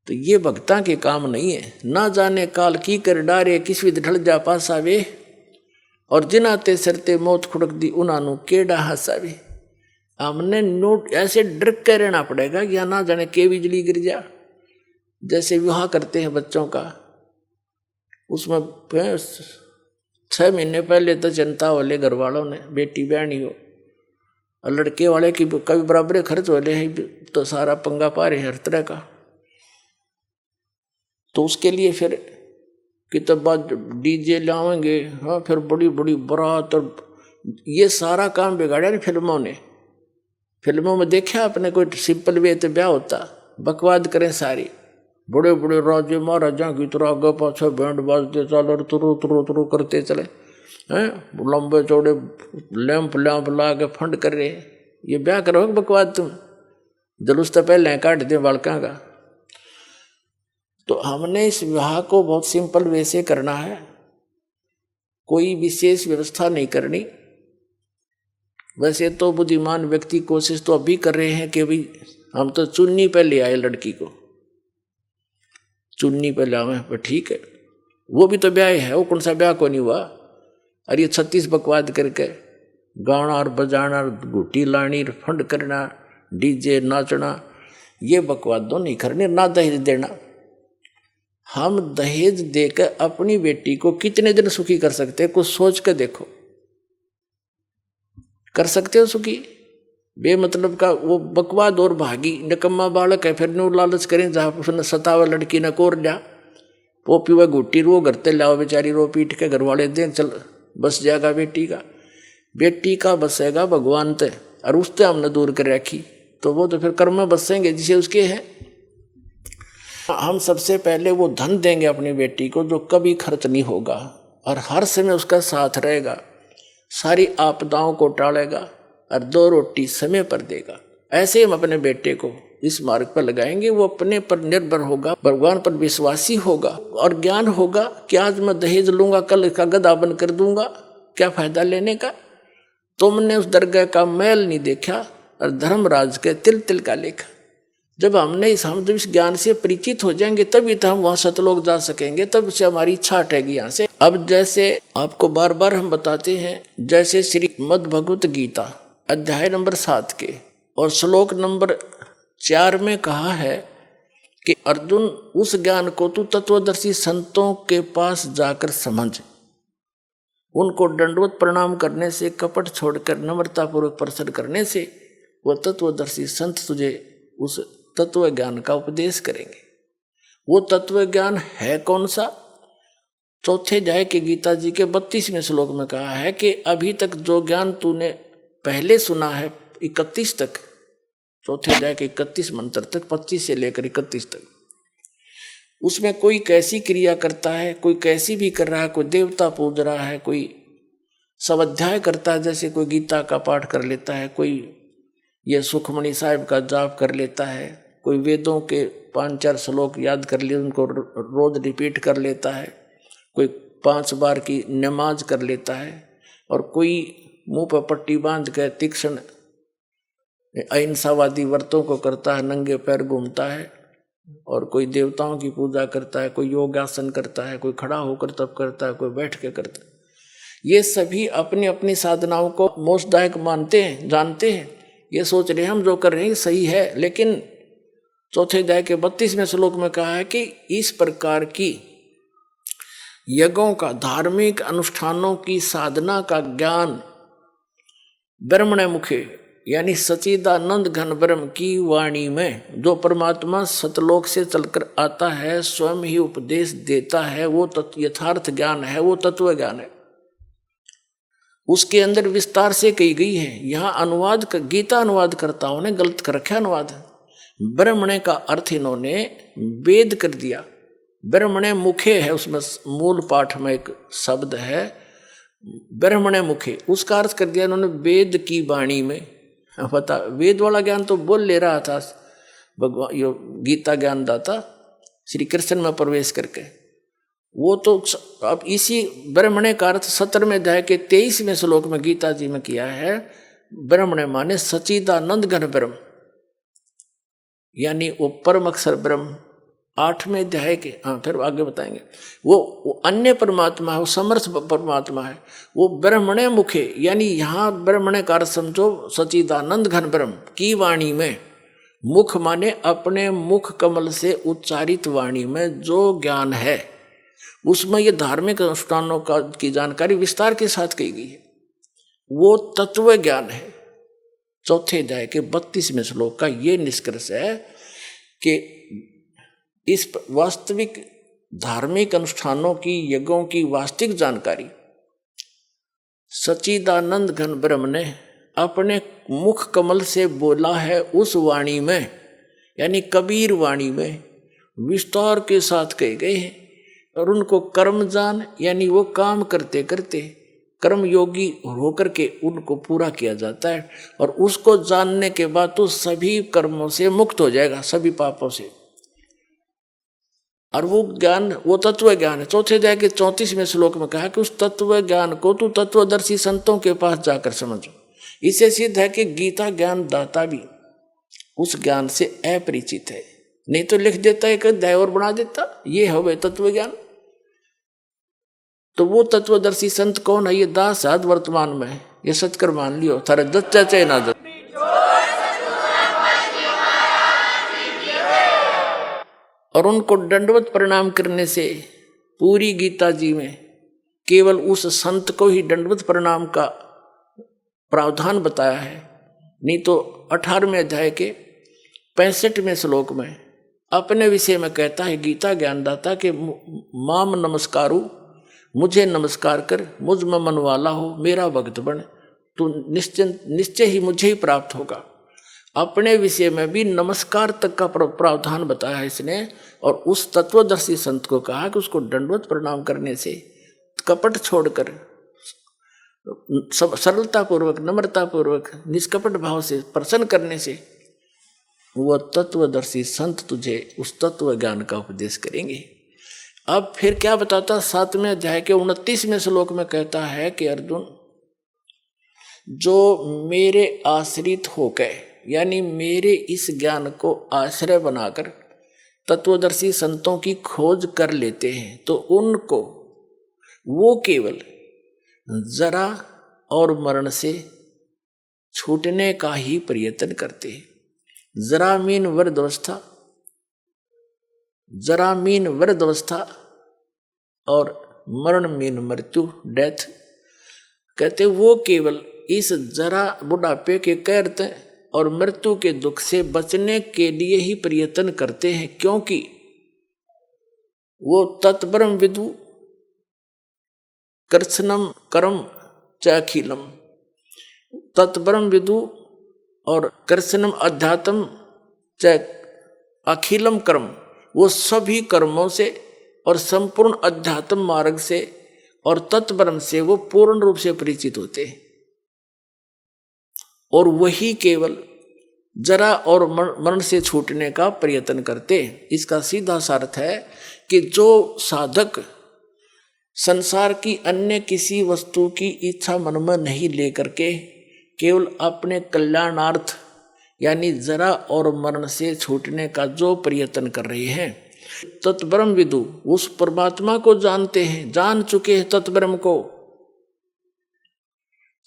तो ये भक्ता के काम नहीं है। ना जाने काल की कर डारे, किस विध ढल जा पासावे, और जिनाते सरते मौत खुड़क दी उनानु केड़ा हंसावे। हमने नोट ऐसे डर के रहना पड़ेगा या ना जाने के बिजली गिर जा। जैसे विवाह करते हैं बच्चों का, उसमें 6 महीने पहले तो चिंता होले घर वालों ने, बेटी बहनी हो, और लड़के वाले की कभी बराबर खर्च होले है, तो सारा पंगा पा रहे हर तरह का। तो उसके लिए फिर कितना डीजे लाएंगे, हाँ, फिर बड़ी बड़ी बारात, और ये सारा काम बिगाड़ा नहीं फिल्मों ने। फिल्मों में देखा आपने कोई सिंपल वे तो ब्याह होता, बकवाद करें सारी, बड़े बड़े राजे महाराजा की तरह आगे पाछे बैंड बाजते चल और तुरु तुरु तुरु करते चले हैं, लंबे चौड़े लैंप लैंप ला के फंड कर रहे। ये ब्याह करो बकवाद, तुम जलूस तो पहले काट दे बालका का। तो हमने इस विवाह को बहुत सिंपल वैसे करना है, कोई विशेष व्यवस्था नहीं करनी। वैसे तो बुद्धिमान व्यक्ति कोशिश तो अभी कर रहे हैं कि भाई हम तो चुन्नी पे ले आए लड़की को, चुन्नी पे लावे, पर ठीक है, वो भी तो ब्याह है, वो कौन सा ब्याह को नहीं हुआ। और ये 36 बकवाद करके गाना और बजाना, घुटी लानी, फंड करना, डीजे नाचना, ये बकवाद तो नहीं करने। ना दहेज देना, हम दहेज देकर अपनी बेटी को कितने दिन सुखी कर सकते हैं, कुछ सोच कर देखो। कर सकते हो सुखी? बेमतलब का वो बकवाद और भागी निकम्मा बालक है, फिर नो लालच करें जहाँ उसने सतावा लड़की न कोर लिया, वो पीवा घुट्टी रो घरते लाओ बेचारी रो पीट के घर वाले दें चल बस जाएगा बेटी का बसेगा भगवान ते, और उससे हमने दूर कर रखी तो वो तो फिर कर्म में बसेंगे जिसे उसके हैं। हम सबसे पहले वो धन देंगे अपनी बेटी को जो कभी खर्च नहीं होगा और हर समय उसका साथ रहेगा, सारी आपदाओं को टालेगा और 2 रोटी समय पर देगा। ऐसे हम अपने बेटे को इस मार्ग पर लगाएंगे, वो अपने पर निर्भर होगा, भगवान पर विश्वासी होगा और ज्ञान होगा कि आज मैं दहेज लूंगा कल इसका गधा बन कर दूंगा, क्या फायदा लेने का। तुमने उस दरगाह का मैल नहीं देखा और धर्मराज के तिल तिल का लेखा। जब हम इस ज्ञान से परिचित हो जाएंगे तभी तो हम वहां सतलोक जा सकेंगे, तब से हमारी इच्छा हटेगी यहाँ से। अब जैसे आपको बार बार हम बताते हैं, जैसे श्रीमद् भगवत गीता अध्याय नंबर 7 के और श्लोक नंबर 4 में कहा है कि अर्जुन उस ज्ञान को तू तत्वदर्शी संतों के पास जाकर समझ, उनको दंडवत प्रणाम करने से, कपट छोड़कर नम्रतापूर्वक प्रसन्न करने से वो तत्वदर्शी संत तुझे उस तत्व ज्ञान का उपदेश करेंगे। वो तत्व ज्ञान है कौन सा? चौथे अध्याय के गीता जी के 32वें श्लोक में कहा है कि अभी तक जो ज्ञान तूने पहले सुना है 31 तक, चौथे अध्याय के 31 मंत्र तक, 25 से लेकर 31 तक, उसमें कोई कैसी क्रिया करता है, कोई कैसी भी कर रहा है, कोई देवता पूज रहा है, कोई स्वाध्याय करता है, जैसे कोई गीता का पाठ कर लेता है, कोई ये सुखमणि साहिब का जाप कर लेता है, कोई वेदों के 5-4 श्लोक याद कर लिए उनको रोज रिपीट कर लेता है, कोई 5 बार की नमाज कर लेता है, और कोई मुंह पर पट्टी बांध कर तीक्ष्ण अहिंसावादी व्रतों को करता है, नंगे पैर घूमता है, और कोई देवताओं की पूजा करता है, कोई योगासन करता है, कोई खड़ा होकर तप करता है, कोई बैठ के करता है। ये सभी अपनी अपनी साधनाओं को मोक्षदायक मानते हैं, जानते हैं, ये सोच रहे हैं हम जो कर रहे हैं सही है, लेकिन चौथे अध्याय के 32वें श्लोक में कहा है कि इस प्रकार की यज्ञों का, धार्मिक अनुष्ठानों की साधना का ज्ञान ब्रह्मण मुखे यानी सच्चिदानंद घन ब्रह्म की वाणी में जो परमात्मा सतलोक से चलकर आता है, स्वयं ही उपदेश देता है, वो यथार्थ ज्ञान है, वो तत्व ज्ञान है। उसके अंदर विस्तार से कही गई है। यहाँ अनुवाद, गीता अनुवादकर्ताओं ने गलत कर रखा अनुवाद। ब्रह्मणे का अर्थ इन्होंने वेद कर दिया, ब्रह्मणे मुखे है, उसमें मूल पाठ में एक शब्द है ब्रह्मणे मुखे, उसका अर्थ कर दिया इन्होंने वेद की वाणी में। पता वेद वाला ज्ञान तो बोल ले रहा था भगवान, यो गीता ज्ञान दाता श्री कृष्ण में प्रवेश करके, वो तो अब इसी ब्रह्मणे का अर्थ 17वें अध्याय के 23वें श्लोक में गीता जी में किया है। ब्रह्मणे माने सच्चिदानंद घन ब्रह्म, यानी वो परम अक्षर ब्रह्म। 8वें अध्याय के, फिर आगे बताएंगे, वो अन्य परमात्मा है, वो समर्थ परमात्मा है, वो ब्रह्मणे मुखे, यानी यहाँ ब्रह्मणे का अर्थ समझो सच्चिदानंद घन ब्रह्म की वाणी में। मुख माने अपने मुख कमल से उच्चारित वाणी में जो ज्ञान है, उसमें ये धार्मिक अनुष्ठानों का की जानकारी विस्तार के साथ कही गई है, वो तत्व ज्ञान है। चौथे अध्याय के 32वें श्लोक का ये निष्कर्ष है कि इस वास्तविक धार्मिक अनुष्ठानों की, यज्ञों की वास्तविक जानकारी सच्चिदानंद घन ब्रह्म ने अपने मुख कमल से बोला है, उस वाणी में यानी कबीर वाणी में विस्तार के साथ कहे गए हैं। और उनको कर्म जान, यानी वो काम करते करते कर्म योगी होकर के उनको पूरा किया जाता है, और उसको जानने के बाद तो सभी कर्मों से मुक्त हो जाएगा, सभी पापों से। और वो ज्ञान, वो तत्व ज्ञान है। चौथे अध्याय के 34वें श्लोक में कहा कि उस तत्व ज्ञान को तू तत्वदर्शी संतों के पास जाकर समझ। इससे सिद्ध है कि गीता ज्ञान दाता भी उस ज्ञान से अपरिचित है, नहीं तो लिख देता एक अध्याय और बना देता, ये हो तत्व ज्ञान। तो वो तत्वदर्शी संत कौन है? ये दास आज वर्तमान में है, ये सत्कर मान लियो, थारे दच्चा चाहे ना दच। और उनको दंडवत प्रणाम करने से पूरी गीता जी में केवल उस संत को ही दंडवत प्रणाम का प्रावधान बताया है, नहीं तो 18वें अध्याय के 65वें श्लोक में अपने विषय में कहता है गीता ज्ञानदाता के माम नमस्कारु, मुझे नमस्कार कर, मुझ में मन वाला हो, मेरा भक्त बन, तो निश्चय ही मुझे ही प्राप्त होगा। अपने विषय में भी नमस्कार तक का प्रावधान बताया है इसने। और उस तत्वदर्शी संत को कहा कि उसको दंडवत प्रणाम करने से, कपट छोड़कर सब सरलता पूर्वक, नम्रता पूर्वक, निष्कपट भाव से प्रसन्न करने से वह तत्वदर्शी संत तुझे उस तत्व ज्ञान का उपदेश करेंगे। अब फिर क्या बताता, 7वें अध्याय के 29वें श्लोक में कहता है कि अर्जुन, जो मेरे आश्रित होकर, यानी मेरे इस ज्ञान को आश्रय बनाकर तत्वदर्शी संतों की खोज कर लेते हैं, तो उनको वो केवल जरा और मरण से छूटने का ही प्रयत्न करते हैं। जरा मीन वृद्धावस्था, जरा मीन वृद्धावस्था और मरण मीन मृत्यु, डेथ। कहते वो केवल इस जरा बुढ़ापे के कहते और मृत्यु के दुख से बचने के लिए ही प्रयत्न करते हैं, क्योंकि वो तत्ब्रह्म विदु कृष्णम करम चाखिलम, तत्ब्रह्म विदु और कृष्णम अध्यात्म च अखिलम कर्म, वो सभी कर्मों से और संपूर्ण अध्यात्म मार्ग से और तत्ब्रह्म से वो पूर्ण रूप से परिचित होते हैं। और वही केवल जरा और मरण से छूटने का प्रयत्न करते हैं। इसका सीधा सा अर्थ है कि जो साधक संसार की अन्य किसी वस्तु की इच्छा मन में नहीं लेकर के केवल अपने कल्याणार्थ यानी जरा और मरण से छूटने का जो प्रयत्न कर रहे हैं, तत्ब्रह्म विदु उस परमात्मा को जानते हैं, जान चुके हैं तत्ब्रह्म को,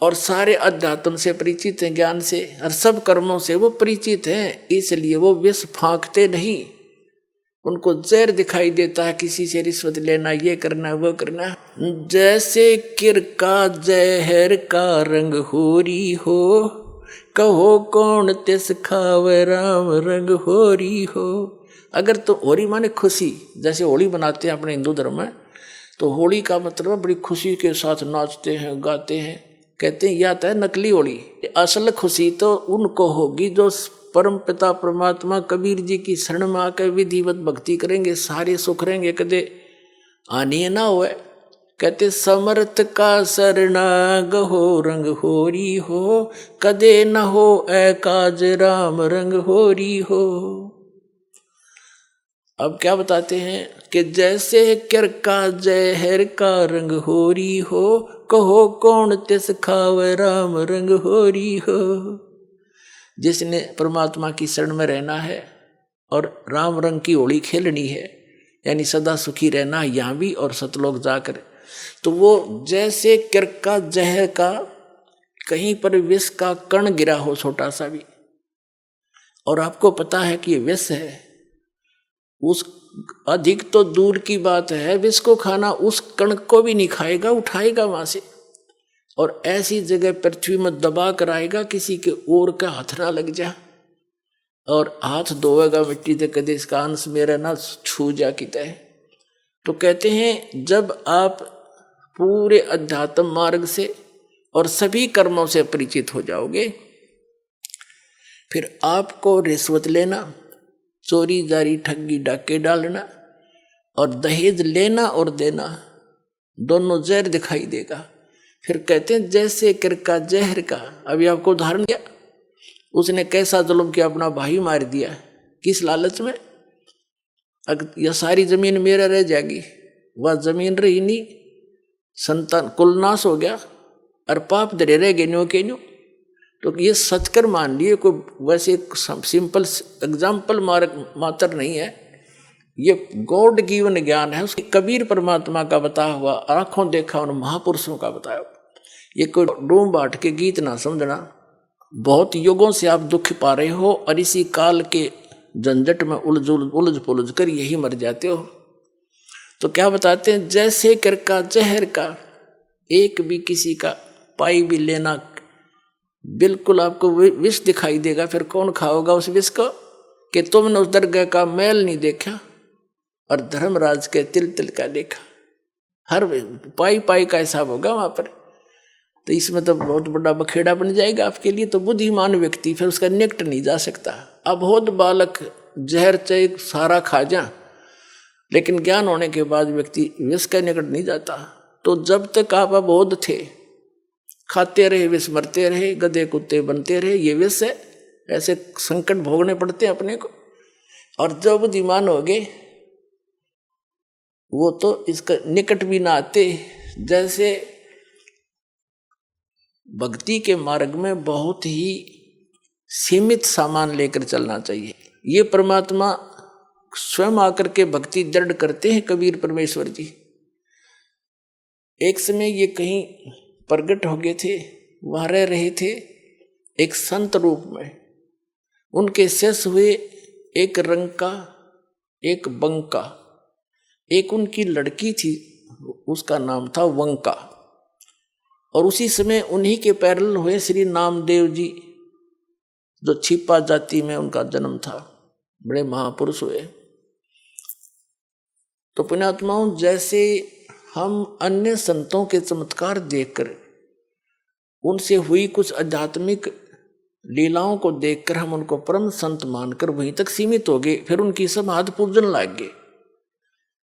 और सारे अध्यात्म से परिचित हैं, ज्ञान से और सब कर्मों से वो परिचित हैं। इसलिए वो विष फांकते नहीं, उनको जहर दिखाई देता है, किसी से रिश्वत लेना, ये करना, वो करना। जैसे किर का जहर का रंग होरी हो, कहो कौन तिस खावे राम रंग होरी हो। अगर तो होरी माने खुशी, जैसे होली बनाते हैं अपने हिंदू धर्म में, तो होली का मतलब बड़ी खुशी के साथ नाचते हैं, गाते हैं। कहते हैं या तो है नकली होली, असल खुशी तो उनको होगी जो परम पिता परमात्मा कबीर जी की शरण में आकर विधिवत भक्ति करेंगे, सारे सुख रहेंगे, कदे आनी ना हुए। कहते समर्थ का शरणाग हो रंग होरी हो, कदे न हो ए काज राम रंग होरी हो। अब क्या बताते हैं कि जैसे किर का जहर का रंग होरी हो, कहो कौन तिस खावे राम रंग होरी हो। जिसने परमात्मा की शरण में रहना है और राम रंग की होली खेलनी है, यानी सदा सुखी रहना है यहाँ भी और सतलोक जाकर, तो वो जैसे किर का जहर का कहीं पर विष का कण गिरा हो छोटा सा भी, और आपको पता है कि ये विष है, उस अधिक तो दूर की बात है, विष को खाना उस कण को भी नहीं खाएगा, उठाएगा वहां से और ऐसी जगह पृथ्वी में दबा कर आएगा किसी के ओर का हाथ ना लग जा, और हाथ धोएगा मिट्टी से, कदे इसका अंश मेरा ना छू जा किता है। तो कहते हैं जब आप पूरे अध्यात्म मार्ग से और सभी कर्मों से परिचित हो जाओगे, फिर आपको रिश्वत लेना, चोरी जारी ठगी डाके डालना और दहेज लेना और देना दोनों जहर दिखाई देगा। फिर कहते हैं जैसे किर का जहर का, अभी आपको उदाहरण दिया, उसने कैसा जुल्म किया, अपना भाई मार दिया, किस लालच में, यह सारी जमीन मेरा रह जाएगी, वह जमीन रही नहीं, संतान कुलनाश हो गया और पाप धरे रह गए न्यो के न्यो। तो ये सचकर मान लिए, कोई वैसे सिंपल एग्जाम्पल मात्र नहीं है, ये गॉड गिवन ज्ञान है, उसके कबीर परमात्मा का बताया हुआ, आंखों देखा उन महापुरुषों का बताया। ये कोई डूम बाट के गीत ना समझना, बहुत युगों से आप दुख पा रहे हो और इसी काल के झंझट में उलझ पुलझ कर यही मर जाते हो। तो क्या बताते हैं, जैसे किर का जहर का एक भी किसी का पाई भी लेना बिल्कुल आपको विष दिखाई देगा। फिर कौन खाओगा उस विष को कि तुमने उस दरगाह का मैल नहीं देखा और धर्मराज के तिल तिल का देखा। हर पाई पाई का हिसाब होगा वहां पर। तो इसमें तो बहुत बड़ा बखेड़ा बन जाएगा आपके लिए। तो बुद्धिमान व्यक्ति फिर उसका निकट नहीं जा सकता। अबोध बालक जहर चाहे सारा खा जा, लेकिन ज्ञान होने के बाद व्यक्ति विष के निकट नहीं जाता। तो जब तक आप अबोध थे, खाते रहे विष, मरते रहे, गधे कुत्ते बनते रहे, ये विष है। ऐसे संकट भोगने पड़ते हैं अपने को। और जब बुद्धिमान हो गए वो तो इसका निकट भी ना आते। जैसे भक्ति के मार्ग में बहुत ही सीमित सामान लेकर चलना चाहिए। ये परमात्मा स्वयं आकर के भक्ति दृढ़ करते हैं कबीर परमेश्वर जी। एक समय ये कहीं प्रकट हो गए थे, वहां रह रहे थे एक संत रूप में। उनके शिष्य हुए एक रंका, एक बंका, एक उनकी लड़की थी, उसका नाम था वंका। और उसी समय उन्हीं के पैरल हुए श्री नामदेव जी, जो छिपा जाति में उनका जन्म था, बड़े महापुरुष हुए। तो पुण्यात्माओं, जैसे हम अन्य संतों के चमत्कार देखकर, उनसे हुई कुछ आध्यात्मिक लीलाओं को देखकर हम उनको परम संत मानकर वहीं तक सीमित हो गए, फिर उनकी समाधि पूजन लग गए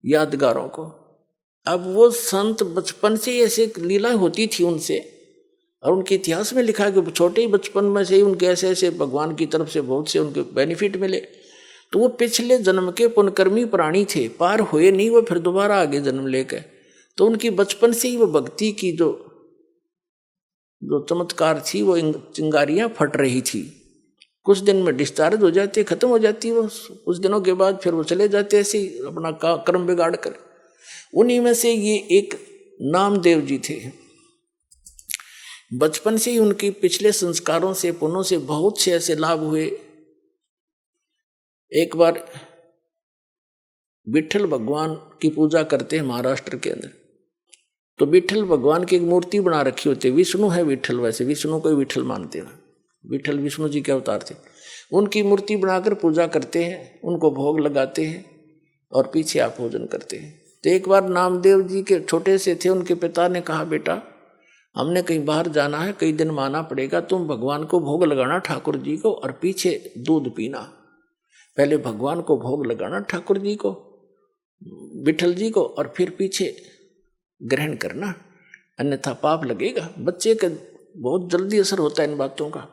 यादगारों को। अब वो संत बचपन से ऐसे लीला होती थी उनसे, और उनके इतिहास में लिखा है कि छोटे ही बचपन में से ही उनके ऐसे ऐसे भगवान की तरफ से बहुत से उनके बेनिफिट मिले। तो वो पिछले जन्म के पुण्यकर्मी प्राणी थे, पार हुए नहीं वो, फिर दोबारा आगे जन्म लेकर। तो उनकी बचपन से ही वो भक्ति की जो चमत्कार थी, वो चिंगारियां फट रही थी। कुछ दिन में डिस्चार्ज हो जाती, खत्म हो जाती वो, कुछ दिनों के बाद फिर वो चले जाते ऐसे ही अपना कर्म बिगाड़ कर। उन्हीं में से ये एक नामदेव जी थे। बचपन से ही उनकी पिछले संस्कारों से, पुण्यों से बहुत से ऐसे लाभ हुए। एक बार विठल भगवान की पूजा करते हैं महाराष्ट्र के अंदर। तो विठल भगवान की एक मूर्ति बना रखी होती है। विष्णु है विठल, वैसे विष्णु को ही विठल मानते हैं। विठल विष्णु जी के अवतार थे। उनकी मूर्ति बनाकर पूजा करते हैं, उनको भोग लगाते हैं और पीछे आप भोजन करते हैं। तो एक बार नामदेव जी के छोटे से थे, उनके पिता ने कहा, बेटा हमने कहीं बाहर जाना है, कई दिन माना पड़ेगा, तुम भगवान को भोग लगाना ठाकुर जी को, और पीछे दूध पीना। पहले भगवान को भोग लगाना ठाकुर जी को, विठल जी को, और फिर पीछे ग्रहण करना, अन्यथा पाप लगेगा। बच्चे का बहुत जल्दी असर होता है इन बातों का।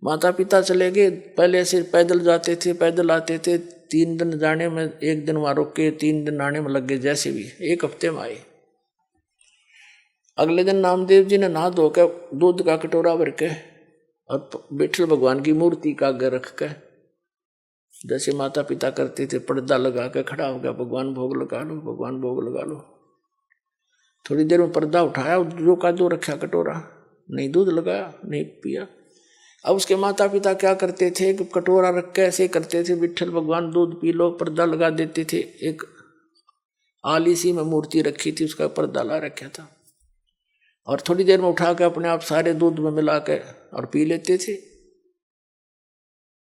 माता पिता चले गए, पहले से पैदल जाते थे, पैदल आते थे, 3 दिन जाने में, 1 दिन वहां रुक के 3 दिन आने में लग गए। जैसे भी 1 हफ्ते में आए। अगले दिन नामदेव जी ने नहा धोकर दूध का कटोरा भर के और विठल भगवान की मूर्ति का आगे रख के, जैसे माता पिता करते थे, पर्दा लगा के खड़ा हो गया, भगवान भोग लगा लो, भगवान भोग लगा लो। थोड़ी देर में पर्दा उठाया, जो का दो रखा कटोरा, नहीं दूध लगाया, नहीं पिया। अब उसके माता पिता क्या करते थे कि कटोरा रख के ऐसे करते थे, विठल भगवान दूध पी लो, पर्दा लगा देते थे। एक आली सी में मूर्ति रखी थी, उसका पर्दा ला रखा था, और थोड़ी देर में उठा के अपने आप सारे दूध में मिला के और पी लेते थे।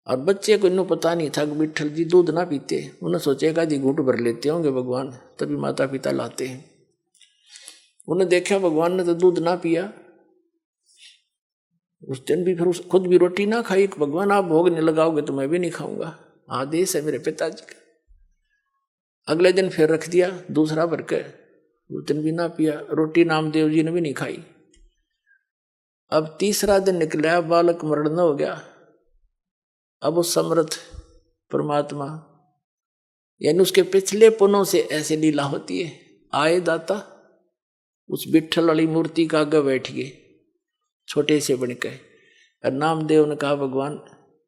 और बच्चे को इन्हों पता नहीं था कि विठल जी दूध ना पीते। उन्हें सोचेगा जी घूंट भर लेते होंगे भगवान, तभी माता पिता लाते हैं। उन्हें देखा भगवान ने तो दूध ना पिया। उस दिन भी फिर खुद भी रोटी ना खाई। भगवान आप भोग नहीं लगाओगे तो मैं भी नहीं खाऊंगा, आदेश है मेरे पिताजी का। अगले दिन फिर रख दिया दूसरा भर के, उस दिन भी ना पिया। रोटी नामदेव जी ने भी नहीं खाई। अब तीसरा दिन निकला, बालक मरण हो गया। अब उस समर्थ परमात्मा, यानी उसके पिछले पुण्यों से ऐसे लीला होती है। आए दाता उस विठल वाली मूर्ति का आगे बैठ गए, छोटे से बन के। और नामदेव ने कहा, भगवान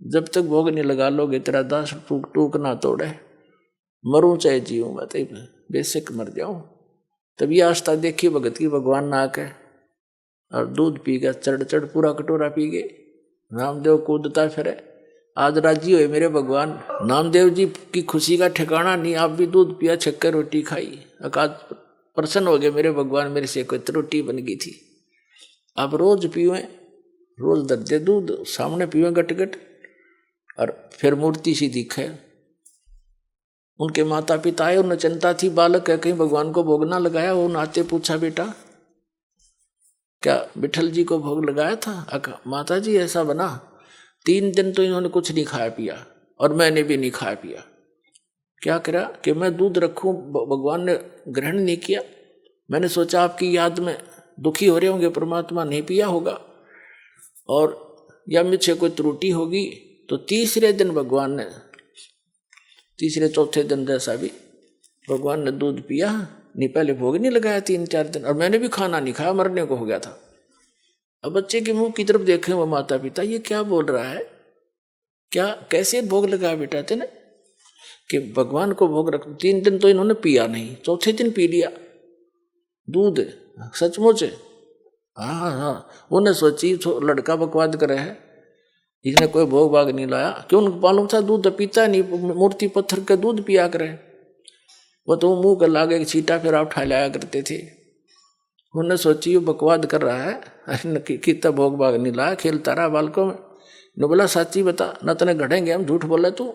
जब तक भोग नहीं लगा लोगे तेरा दास टूक टूक ना तोड़े, मरूं चाहे जीऊं, मैं तो बेशक मर जाऊं। तभी आस्था देखी भगत की, भगवान ना आके और दूध पी गया, चढ़ चढ़ पूरा कटोरा पी गए। नामदेव कूदता फिरे, आज राजी हुए मेरे भगवान। नामदेव जी की खुशी का ठिकाना नहीं। आप भी दूध पिया, छक्कर रोटी खाई, अकाद प्रसन्न हो गए मेरे भगवान, मेरे से कोई रोटी बन गई थी, आप रोज पिए। रोज दर्दे दूध सामने पीवे गट गट, और फिर मूर्ति सी दिखे। उनके माता पिता आए, उन्हें चिंता थी, बालक है कहीं भगवान को भोग ना लगाया। वो नाते पूछा, बेटा क्या विठल जी को भोग लगाया था? माता जी ऐसा बना, 3 दिन तो इन्होंने कुछ नहीं खाया पिया, और मैंने भी नहीं खाया पिया। क्या करा कि मैं दूध रखूं, भगवान ने ग्रहण नहीं किया। मैंने सोचा आपकी याद में दुखी हो रहे होंगे, परमात्मा नहीं पिया होगा, और या मुझसे कोई त्रुटि होगी। तो तीसरे दिन भगवान ने, तीसरे चौथे दिन जैसा भी भगवान ने दूध पिया। नहीं पहले भोग नहीं लगाया 3-4 दिन, और मैंने भी खाना नहीं खाया, मरने को हो गया था। अब बच्चे के मुंह की तरफ देखे वो माता पिता, ये क्या बोल रहा है, क्या कैसे भोग लगाया बेटा तेने कि भगवान को भोग रख। 3 दिन तो इन्होंने पिया नहीं, चौथे दिन पी लिया दूध, सचमुच। हाँ, उन्हें सोची लड़का बकवाद करे है, इसने कोई भोग भाग नहीं लाया। क्यों? उनको मालूम था दूध पीता नहीं, मूर्ति पत्थर का दूध पिया करे। वो तो मुंह कर लागे छीटा फिर आप उठा लाया करते थे। उन्हें सोची वो बकवाद कर रहा है, कितना भोग भाग नहीं लाया, खेलता रहा बालकों में। ने बोला सच्ची बता, न तने घड़ेंगे हम, झूठ बोले तू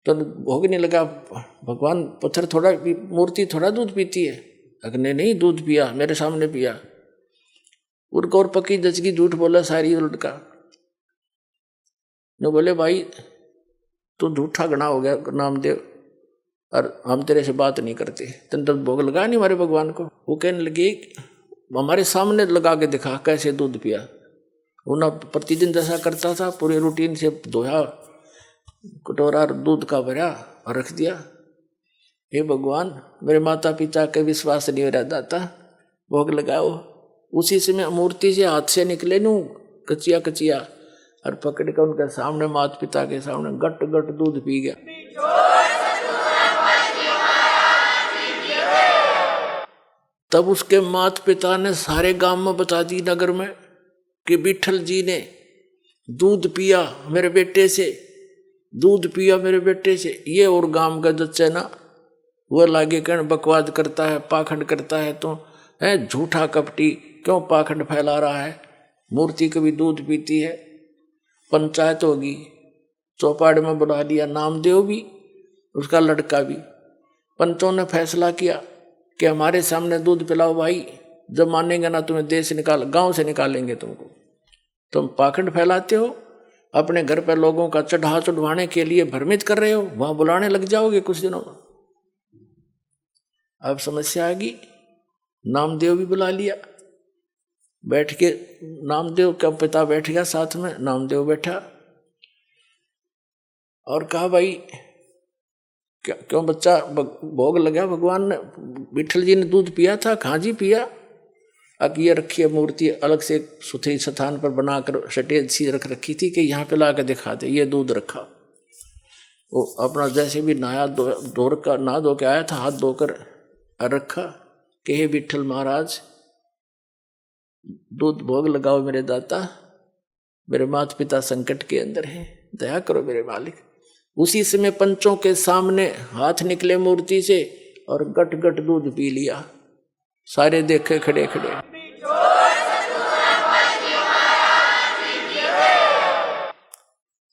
तो भोग नहीं लगा। भगवान पत्थर थोड़ा, मूर्ति थोड़ा दूध पीती है। अगने नहीं दूध पिया, मेरे सामने पिया। उनको और पक्की दचकी झूठ बोला सारी लड़का ने। बोले भाई तू झूठा गणा हो गया नामदेव, और हम तेरे से बात नहीं करते, तेने तो भोग लगा नहीं हमारे भगवान को। वो कहने लगे हमारे सामने लगा के दिखा कैसे दूध पिया। उन्हें प्रतिदिन जैसा करता था, पूरे रूटीन से धोया, कटोरा दूध का भरा और रख दिया। हे भगवान, मेरे माता पिता के विश्वास नहीं हो रहा दाता, भोग लगाओ। उसी समय मूर्ति से हाथ से निकले नू कचिया कचिया, और पकड़ कर उनके सामने, माता पिता के सामने गट गट दूध पी गया। तब उसके माता पिता ने सारे गांव में बता दी, नगर में, कि विठल जी ने दूध पिया मेरे बेटे से, दूध पिया मेरे बेटे से। ये और गांव का जच्चा ना वो लागे कहने बकवाद करता है, पाखंड करता है, तो है झूठा कपटी, क्यों पाखंड फैला रहा है। मूर्ति कभी दूध पीती है। पंचायत होगी, चौपाड़ में बुला लिया नामदेव भी, उसका लड़का भी। पंचों ने फैसला किया कि हमारे सामने दूध पिलाओ भाई, जब मानेंगे ना तुम्हें देश से निकाल, गांव से निकालेंगे तुमको। तुम पाखंड फैलाते हो, अपने घर पर लोगों का चढ़ाने के लिए भ्रमित कर रहे हो, वहां बुलाने लग जाओगे कुछ दिनों में। अब समस्या आ गई, नामदेव भी बुला लिया। बैठ के नामदेव का पिता बैठ गया साथ में, नामदेव बैठा और कहा भाई क्यों बच्चा भोग लगा भगवान ने, विठल जी ने दूध पिया था? कहाँ जी पिया। अब ये रखी है मूर्ति अलग से सुथरी स्थान पर बनाकर सटेज सी रख रखी थी कि यहाँ पे ला के दिखा दे, ये दूध रखा। वो अपना जैसे भी नहा धो के आया था, हाथ धोकर रखा कि हे विठल महाराज दूध भोग लगाओ मेरे दाता, मेरे माता पिता संकट के अंदर हैं, दया करो मेरे मालिक। उसी समय पंचों के सामने हाथ निकले मूर्ति से और गट गट दूध पी लिया। सारे देखे खड़े खड़े।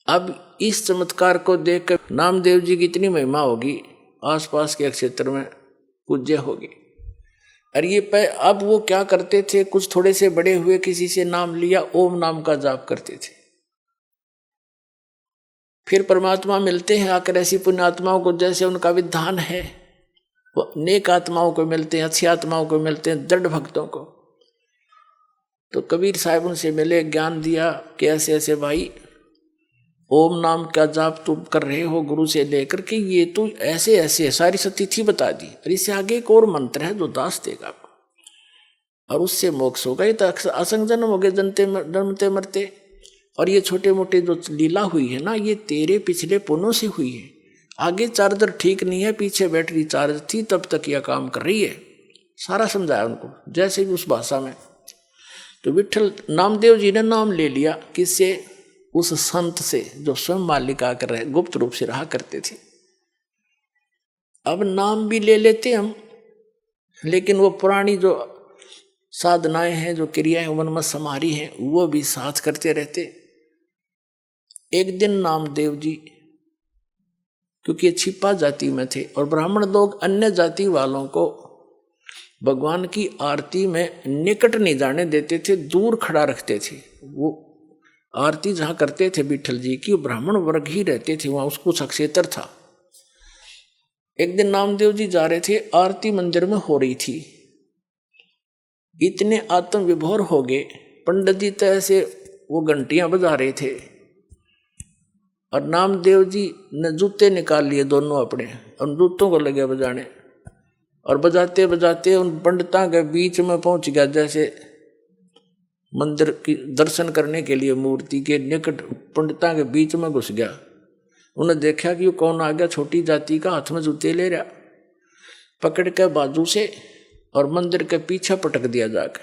अब इस चमत्कार को देखकर नामदेव जी की इतनी महिमा होगी, आसपास के क्षेत्र में पूज्य होगी। और ये अब वो क्या करते थे, कुछ थोड़े से बड़े हुए किसी से नाम लिया, ओम नाम का जाप करते थे। फिर परमात्मा मिलते हैं आकर ऐसी पुण्य आत्माओं को, जैसे उनका विधान है, वो नेक आत्माओं को मिलते हैं, अच्छी आत्माओं को मिलते हैं, दृढ़ भक्तों को। तो कबीर साहब उनसे मिले, ज्ञान दिया कि ऐसे ऐसे भाई ओम नाम का जाप तुम कर रहे हो गुरु से लेकर के, ये तो ऐसे ऐसे सारी सतिथि बता दी, और इससे आगे एक और मंत्र है जो दास देगा और उससे मोक्ष होगा। ये तो असंग जन्म हो गए, जन्मते मरते। और ये छोटे मोटे जो लीला हुई है ना, ये तेरे पिछले पुण्यों से हुई है। आगे चार्जर ठीक नहीं है, पीछे बैटरी चार्ज थी, तब तक यह काम कर रही है। सारा समझाया उनको, जैसे भी उस भाषा में। तो विठल नामदेव जी ने नाम ले लिया, किससे? उस संत से जो स्वयं मालिक आकर रहे, गुप्त रूप से रहा करते थे। अब नाम भी ले लेते हम, लेकिन वो पुरानी जो साधनाएं हैं, जो क्रियाएं वन में समारी हैं, वो भी साथ करते रहते। एक दिन नामदेव जी, क्योंकि ये छिपा जाति में थे और ब्राह्मण लोग अन्य जाति वालों को भगवान की आरती में निकट नहीं जाने देते थे, दूर खड़ा रखते थे। वो आरती जहाँ करते थे विठल जी की, ब्राह्मण वर्ग ही रहते थे वहाँ, उसको सक्षेत्र था। एक दिन नामदेव जी जा रहे थे, आरती मंदिर में हो रही थी, इतने आत्म विभोर हो गए, पंडित जी तो ऐसे वो घंटियां बजा रहे थे और नामदेव जी ने जूते निकाल लिए दोनों अपने और जूतों को लगे बजाने, और बजाते बजाते उन पंडितां के बीच में पहुंच गया, जैसे मंदिर की दर्शन करने के लिए मूर्ति के निकट पंडितां के बीच में घुस गया। उन्हें देखा कि वो कौन आ गया, छोटी जाति का, हाथ में जूते ले रहा, पकड़ के बाजू से और मंदिर के पीछे पटक दिया जाकर,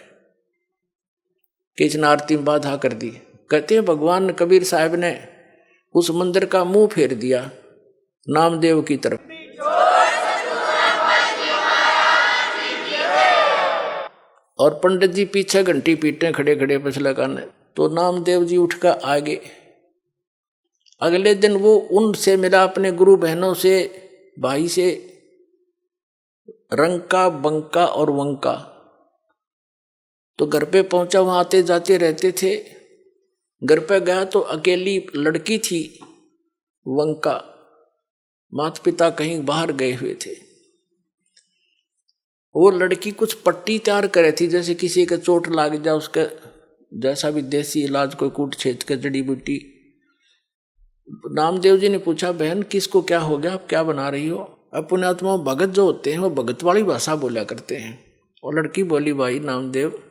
किसने आरती में बाधा कर दी। कहते हैं भगवान कबीर साहब ने उस मंदिर का मुंह फेर दिया नामदेव की तरफ। और पंडित जी पीछे घंटी पीटे खड़े खड़े पछला काने, तो नामदेव जी उठकर आगे। अगले दिन वो उनसे मिला, अपने गुरु बहनों से, भाई से, रंका, बंका और वंका। तो घर पे पहुंचा, वहां आते जाते रहते थे। घर पे गया तो अकेली लड़की थी वंका, माता पिता कहीं बाहर गए हुए थे। वो लड़की कुछ पट्टी तैयार करे थी, जैसे किसी के चोट लाग जाए उसके जैसा भी देसी इलाज, कोई कूट छेद के जड़ी बूटी। नामदेव जी ने पूछा, बहन किसको क्या हो गया, आप क्या बना रही हो? अपने आत्मा भगत जो होते हैं वो भगत वाली भाषा बोला करते हैं। और लड़की बोली, भाई नामदेव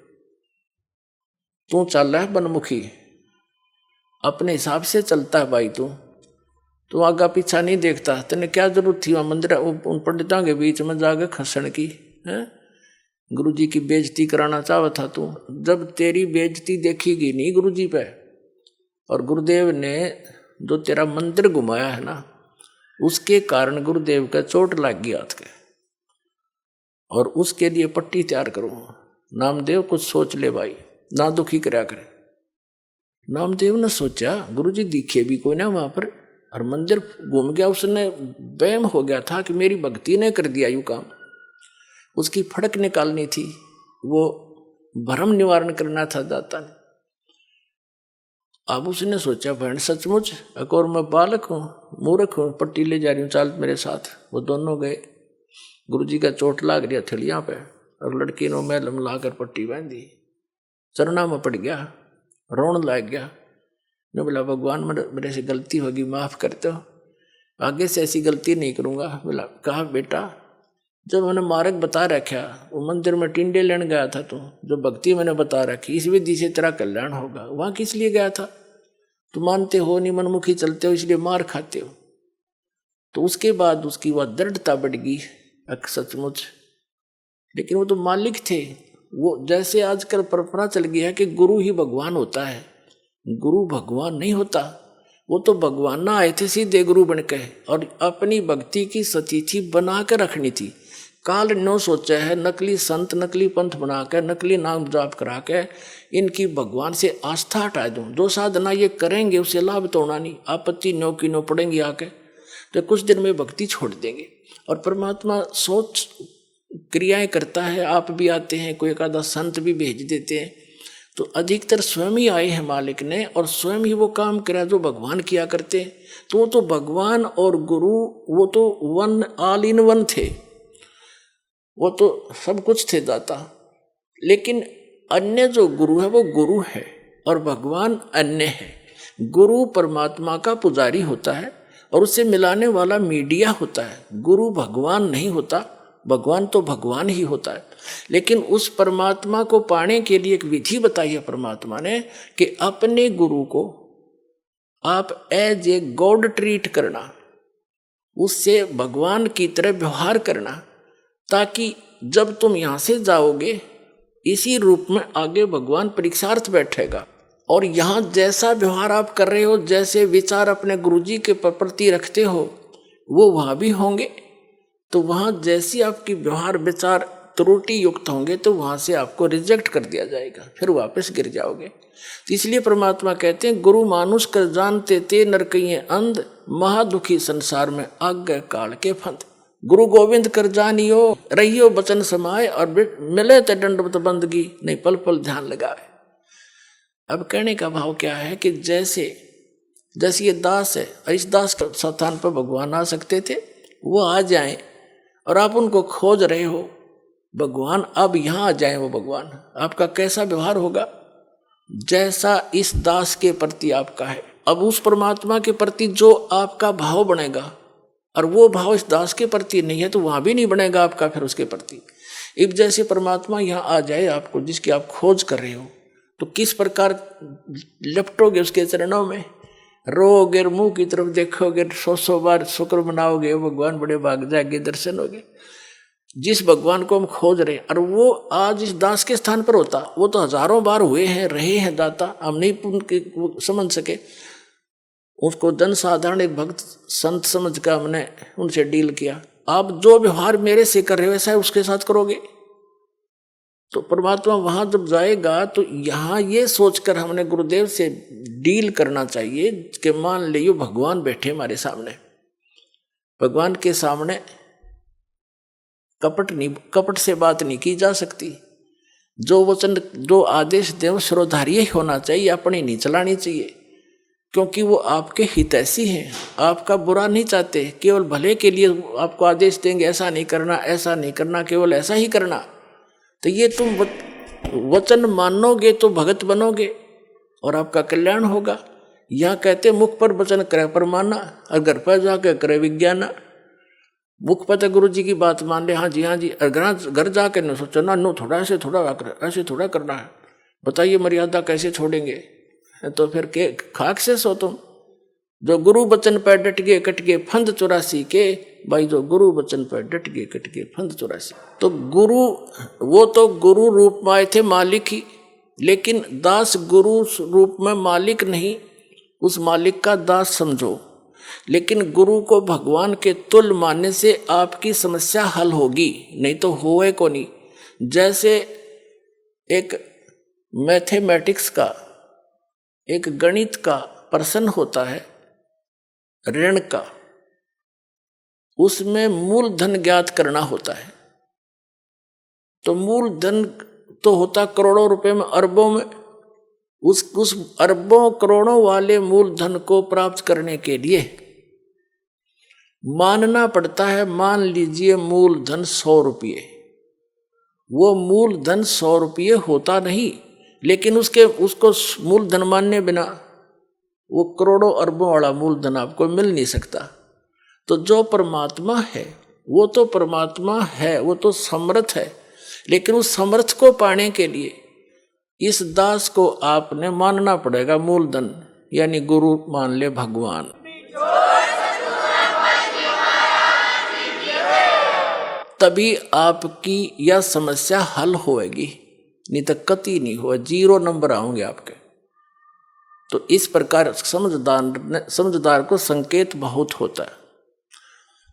तू चल रहा है बनमुखी, अपने हिसाब से चलता है भाई, तू आगा पीछा नहीं देखता, तेने क्या जरूरत थी वहां मंदिर उन पंडितों के बीच में जाकर खसण की है? गुरु जी की बेइज्जती कराना चाहता था तू। जब तेरी बेइज्जती देखीगी नहीं गुरु जी पे, और गुरुदेव ने जो तेरा मंदिर घुमाया है ना, उसके कारण गुरुदेव का चोट लग गई हाथ के, और उसके लिए पट्टी तैयार करो। नामदेव कुछ सोच ले भाई, ना दुखी कराया करे। नामदेव ने सोचा, गुरुजी दिखे भी कोई ना वहां पर, और मंदिर घूम गया, उसने वहम हो गया था कि मेरी भक्ति ने कर दिया यू काम। उसकी फड़क निकालनी थी, वो भ्रम निवारण करना था दाता ने। अब उसने सोचा, बहन सचमुच एक और मैं बालक हूँ, मूर्ख हूँ, पट्टी ले जा रही हूँ, चाल मेरे साथ। वो दोनों गए। गुरुजी का चोट लाग रही हथेलियां पे, और लड़की ने मैलम लाकर पट्टी बांधी, चरना में पड़ गया, रोन लग गया। ने बोला, भगवान मेरे से गलती होगी, माफ करते हो, आगे से ऐसी गलती नहीं करूँगा। बोला, कहा बेटा, जब मैंने मार्ग बता रखा, वो मंदिर में टिंडे लेने गया था तू, जो भक्ति मैंने बता रखी, इस विधि से तेरा कल्याण होगा, वहाँ किस लिए गया था? तू मानते हो नहीं, मनमुखी चलते हो, इसलिए मार खाते हो। तो उसके बाद उसकी वह दृढ़ता बढ़ गई सचमुच। लेकिन वो तो मालिक थे। वो जैसे आजकल परंपरा चल गई है कि गुरु ही भगवान होता है, गुरु भगवान नहीं होता। वो तो भगवान ना आए थे सीधे गुरु बन के, और अपनी भक्ति की सतिथि बना के रखनी थी। काल नो सोचा है नकली संत, नकली पंथ बना के, नकली नाम जाप करा के इनकी भगवान से आस्था हटा दूं। जो साधना ये करेंगे उससे लाभ तो होना नहीं, आपत्ति नो की नो पड़ेंगी आके, तो कुछ दिन में भक्ति छोड़ देंगे। और परमात्मा सोच क्रियाएं करता है, आप भी आते हैं, कोई एक आधा संत भी भेज देते हैं, तो अधिकतर स्वयं ही आए हैं मालिक ने, और स्वयं ही वो काम करा जो भगवान किया करते हैं। तो वो तो भगवान और गुरु, वो तो वन, ऑल इन वन थे, वो तो सब कुछ थे दाता। लेकिन अन्य जो गुरु है वो गुरु है, और भगवान अन्य है। गुरु परमात्मा का पुजारी होता है, और उससे मिलाने वाला मीडिया होता है। गुरु भगवान नहीं होता, भगवान तो भगवान ही होता है। लेकिन उस परमात्मा को पाने के लिए एक विधि बताई है परमात्मा ने, कि अपने गुरु को आप एज ए गॉड ट्रीट करना, उससे भगवान की तरह व्यवहार करना, ताकि जब तुम यहां से जाओगे इसी रूप में आगे भगवान परीक्षार्थ बैठेगा। और यहाँ जैसा व्यवहार आप कर रहे हो, जैसे विचार अपने गुरुजी के प्रति रखते हो, वो वहाँ भी होंगे। तो वहाँ जैसी आपकी व्यवहार विचार त्रुटि युक्त होंगे तो वहां से आपको रिजेक्ट कर दिया जाएगा, फिर वापस गिर जाओगे। तो इसलिए परमात्मा कहते हैं गुरु मानुष कर जानते ते नरकइये अंध, महादुखी संसार में आज्ञा काल के फंद। गुरु गोविंद कर जानियो रहियो बचन समाए, और मिले ते दंडवत बंदगी नहीं पल पल ध्यान लगाए। अब कहने का भाव क्या है कि जैसे ये दास है, इस दास के स्थान पर भगवान आ सकते थे, वो आ जाएं और आप उनको खोज रहे हो, भगवान अब यहाँ आ जाए, वो भगवान आपका कैसा व्यवहार होगा? जैसा इस दास के प्रति आपका है, अब उस परमात्मा के प्रति जो आपका भाव बनेगा, और वो भाव इस दास के प्रति नहीं है तो वहां भी नहीं बनेगा आपका फिर उसके प्रति। अब जैसे परमात्मा यहाँ आ जाए आपको, जिसकी आप खोज कर रहे हो, तो किस प्रकार लपटोगे उसके चरणों में, रोगे, मुंह की तरफ देखोगे, 100 बार शुक्र मनाओगे, भगवान बड़े भाग जाएंगे, दर्शन होगे। जिस भगवान को हम खोज रहे हैं, और वो आज इस दास के स्थान पर होता, वो तो हजारों बार हुए हैं, रहे हैं दाता, हम नहीं समझ सके। उसको जन साधारण एक भक्त संत समझ कर हमने उनसे डील किया। आप जो व्यवहार मेरे से कर रहे हो वैसा उसके साथ करोगे, तो परमात्मा वहां जब जाएगा तो यहाँ ये सोचकर हमने गुरुदेव से डील करना चाहिए कि मान लियो भगवान बैठे हमारे सामने, भगवान के सामने कपट से बात नहीं की जा सकती। जो वचन जो आदेश देव श्रोधार्य होना चाहिए, अपनी नहीं चलानी चाहिए, क्योंकि वो आपके हितैषी हैं, आपका बुरा नहीं चाहते, केवल भले के लिए आपको आदेश देंगे, ऐसा नहीं करना, ऐसा नहीं करना, केवल ऐसा ही करना। तो ये तुम वचन मानोगे तो भगत बनोगे और आपका कल्याण होगा। यह कहते मुख पर वचन करे परमाना, और घर पर जाकर करे विज्ञाना। मुख पर तो गुरु जी की बात मान ले, हाँ जी, और घर जाकर न सोचो ना, नो थोड़ा ऐसे थोड़ा करना है, बताइए मर्यादा कैसे छोड़ेंगे? तो फिर के खाक से सो तुम। जो गुरु वचन पर डट गए कट गए फंद 84 के, भाई जो गुरु वचन पर डट गए कट गए फंद 84। तो गुरु, वो तो गुरु रूप में आए थे मालिक ही, लेकिन दास गुरु रूप में मालिक नहीं, उस मालिक का दास समझो। लेकिन गुरु को भगवान के तुल्य मानने से आपकी समस्या हल होगी, नहीं तो होए को नहीं। जैसे एक मैथमेटिक्स का, एक गणित का प्रश्न होता है ऋण का, उसमें मूलधन ज्ञात करना होता है। तो मूलधन तो होता करोड़ों रुपए में, अरबों में। उस अरबों करोड़ों वाले मूलधन को प्राप्त करने के लिए मानना पड़ता है, मान लीजिए मूलधन 100 रुपये। वो मूलधन 100 रुपये होता नहीं, लेकिन उसको मूलधन मानने बिना वो करोड़ों अरबों वाला मूलधन आपको मिल नहीं सकता। तो जो परमात्मा है वो तो परमात्मा है, वो तो समर्थ है, लेकिन उस समर्थ को पाने के लिए इस दास को आपने मानना पड़ेगा मूलधन, यानी गुरु मान ले भगवान। तभी आपकी यह समस्या हल होएगी, नहीं तो कति नहीं हो, 0 नंबर आओगे आपके। तो इस प्रकार समझदार को संकेत बहुत होता है।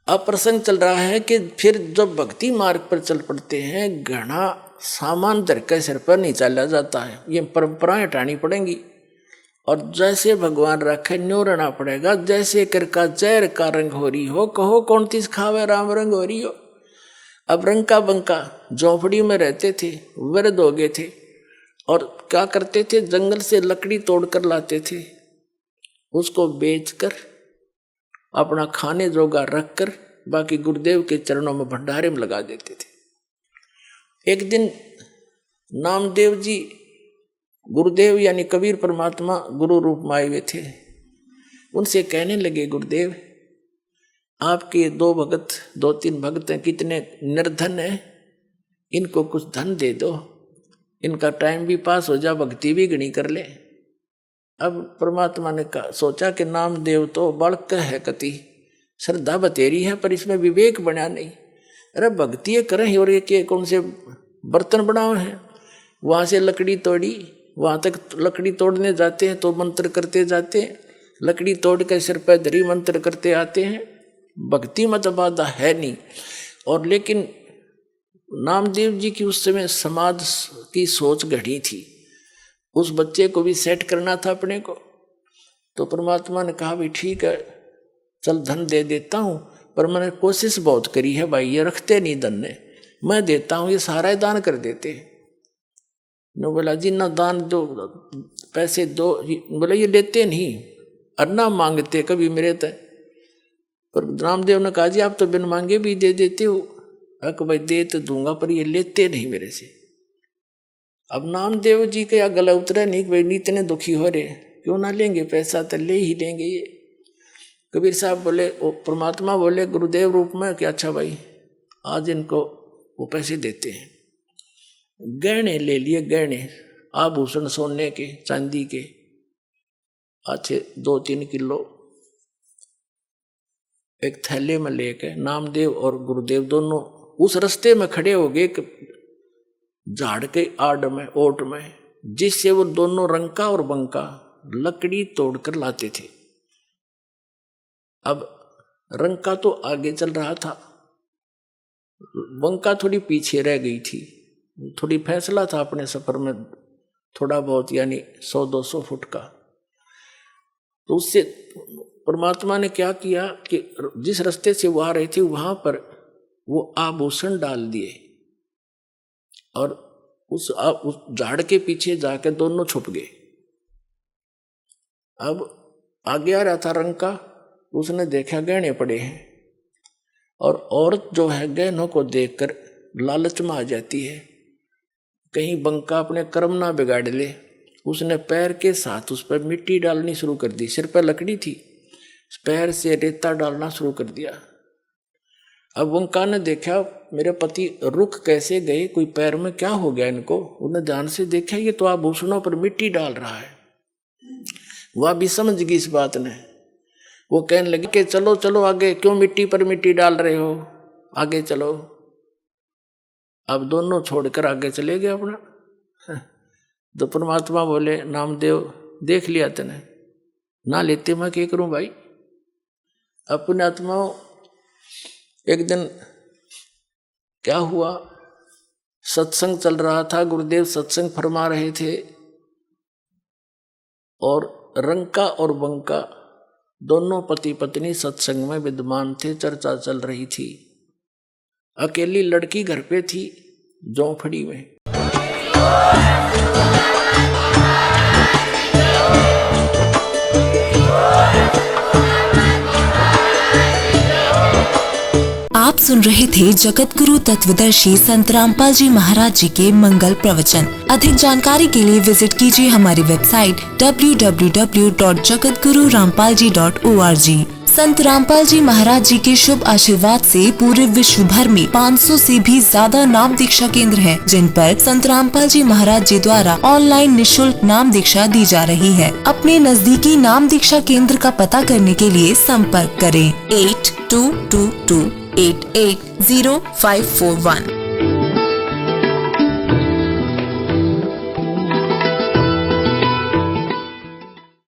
अब प्रसंग चल रहा है कि फिर जब भक्ति मार्ग पर चल पड़ते हैं, घना सामान धर के सिर पर नहीं चला जाता है, ये परंपराएं हटानी पड़ेंगी। और जैसे भगवान रखे न्यो रहना पड़ेगा। जैसे कर का जैर का रंग हो रही हो, कहो कौन तीस खावे राम रंग हो रही हो। अब रंग का बंका झोंपड़ी में रहते थे, वृद्ध हो गए थे, और क्या करते थे, जंगल से लकड़ी तोड़कर लाते थे, उसको बेचकर अपना खाने जोगा रखकर बाकी गुरुदेव के चरणों में भंडारे में लगा देते थे। एक दिन नामदेव जी, गुरुदेव यानी कबीर परमात्मा गुरु रूप में आए हुए थे, उनसे कहने लगे, गुरुदेव आपके 2-3 भक्त हैं, कितने निर्धन हैं, इनको कुछ धन दे दो, इनका टाइम भी पास हो जा, भक्ति भी घनी कर ले। अब परमात्मा ने सोचा कि नामदेव तो बालक है, कति श्रद्धा बतेरी है, पर इसमें विवेक बना नहीं। अरे भक्ति करें और ये कौन से बर्तन बनाओ हैं। वहाँ से लकड़ी तोड़ी, वहाँ तक लकड़ी तोड़ने जाते हैं तो मंत्र करते जाते हैं, लकड़ी तोड़ कर सिर पर धरी मंत्र करते आते हैं। भक्ति मत बाधा है नहीं। और लेकिन नामदेव जी की उस समय समाज की सोच घड़ी थी, उस बच्चे को भी सेट करना था अपने को। तो परमात्मा ने कहा भी ठीक है चल धन दे देता हूँ, पर मैंने कोशिश बहुत करी है भाई, ये रखते नहीं धन ने, मैं देता हूँ ये सारा ही दान कर देते। ने बोला जी ना दान दो पैसे दो, बोला ये लेते नहीं और ना मांगते कभी मेरे तक। पर रामदेव ने कहा जी आप तो बिन मांगे भी दे देते हो। अक भाई दे तो दूंगा पर ये लेते नहीं मेरे से। अब नामदेव जी के या गला उतरा नहीं, भाई इतने दुखी हो रहे क्यों ना लेंगे पैसा, तो ले ही लेंगे ये। कबीर साहब बोले, परमात्मा बोले गुरुदेव रूप में कि अच्छा भाई आज इनको वो पैसे देते हैं। गहने ले लिए, गहने आभूषण सोने के चांदी के अच्छे 2-3 किलो एक थैले में लेके नामदेव और गुरुदेव दोनों उस रास्ते में खड़े हो गए झाड़ के आड़ में ओट में, जिससे वो दोनों रंका और बंका लकड़ी तोड़कर लाते थे। अब रंका तो आगे चल रहा था, बंका थोड़ी पीछे रह गई थी। थोड़ी फैसला था अपने सफर में थोड़ा बहुत, यानी 100-200 फुट का। तो उससे परमात्मा ने क्या किया कि जिस रास्ते से वो आ रहे थे वहां पर वो आभूषण डाल दिए और उस झाड़ के पीछे जाकर दोनों छुप गए। अब आगे आ रहा था रंका, उसने देखा गहने पड़े हैं, और औरत जो है गहनों को देखकर लालच में आ जाती है, कहीं बंका अपने कर्म ना बिगाड़ ले। उसने पैर के साथ उस पर मिट्टी डालनी शुरू कर दी, सिर पर लकड़ी थी, पैर से रेता डालना शुरू कर दिया। अब बंका ने देखा मेरे पति रुक कैसे गए, कोई पैर में क्या हो गया इनको। उन्हें ध्यान से देखा ये तो आभूषणों पर मिट्टी डाल रहा है। वह भी समझ गई इस बात ने। वो कहने लगी कि चलो चलो आगे, क्यों मिट्टी पर मिट्टी डाल रहे हो, आगे चलो। अब दोनों छोड़कर आगे चले गए अपना। तो परमात्मा बोले नामदेव देख लिया तने, ना लेते मैं क्या करूं भाई। अपने आत्माओं एक दिन क्या हुआ, सत्संग चल रहा था, गुरुदेव सत्संग फरमा रहे थे और रंका और बंका दोनों पति पत्नी सत्संग में विद्यमान थे, चर्चा चल रही थी। अकेली लड़की घर पे थी जोंफड़ी में। आप सुन रहे थे जगत गुरु तत्वदर्शी संत रामपाल जी महाराज जी के मंगल प्रवचन। अधिक जानकारी के लिए विजिट कीजिए हमारी वेबसाइट www.jagatgururampalji.org। संत रामपाल जी महाराज जी के शुभ आशीर्वाद से पूरे विश्व भर में 500 से भी ज्यादा नाम दीक्षा केंद्र हैं, जिन पर संत रामपाल जी महाराज जी द्वारा ऑनलाइन निःशुल्क नाम दीक्षा दी जा रही है। अपने नजदीकी नाम दीक्षा केंद्र का पता करने के लिए संपर्क करें 8222880541।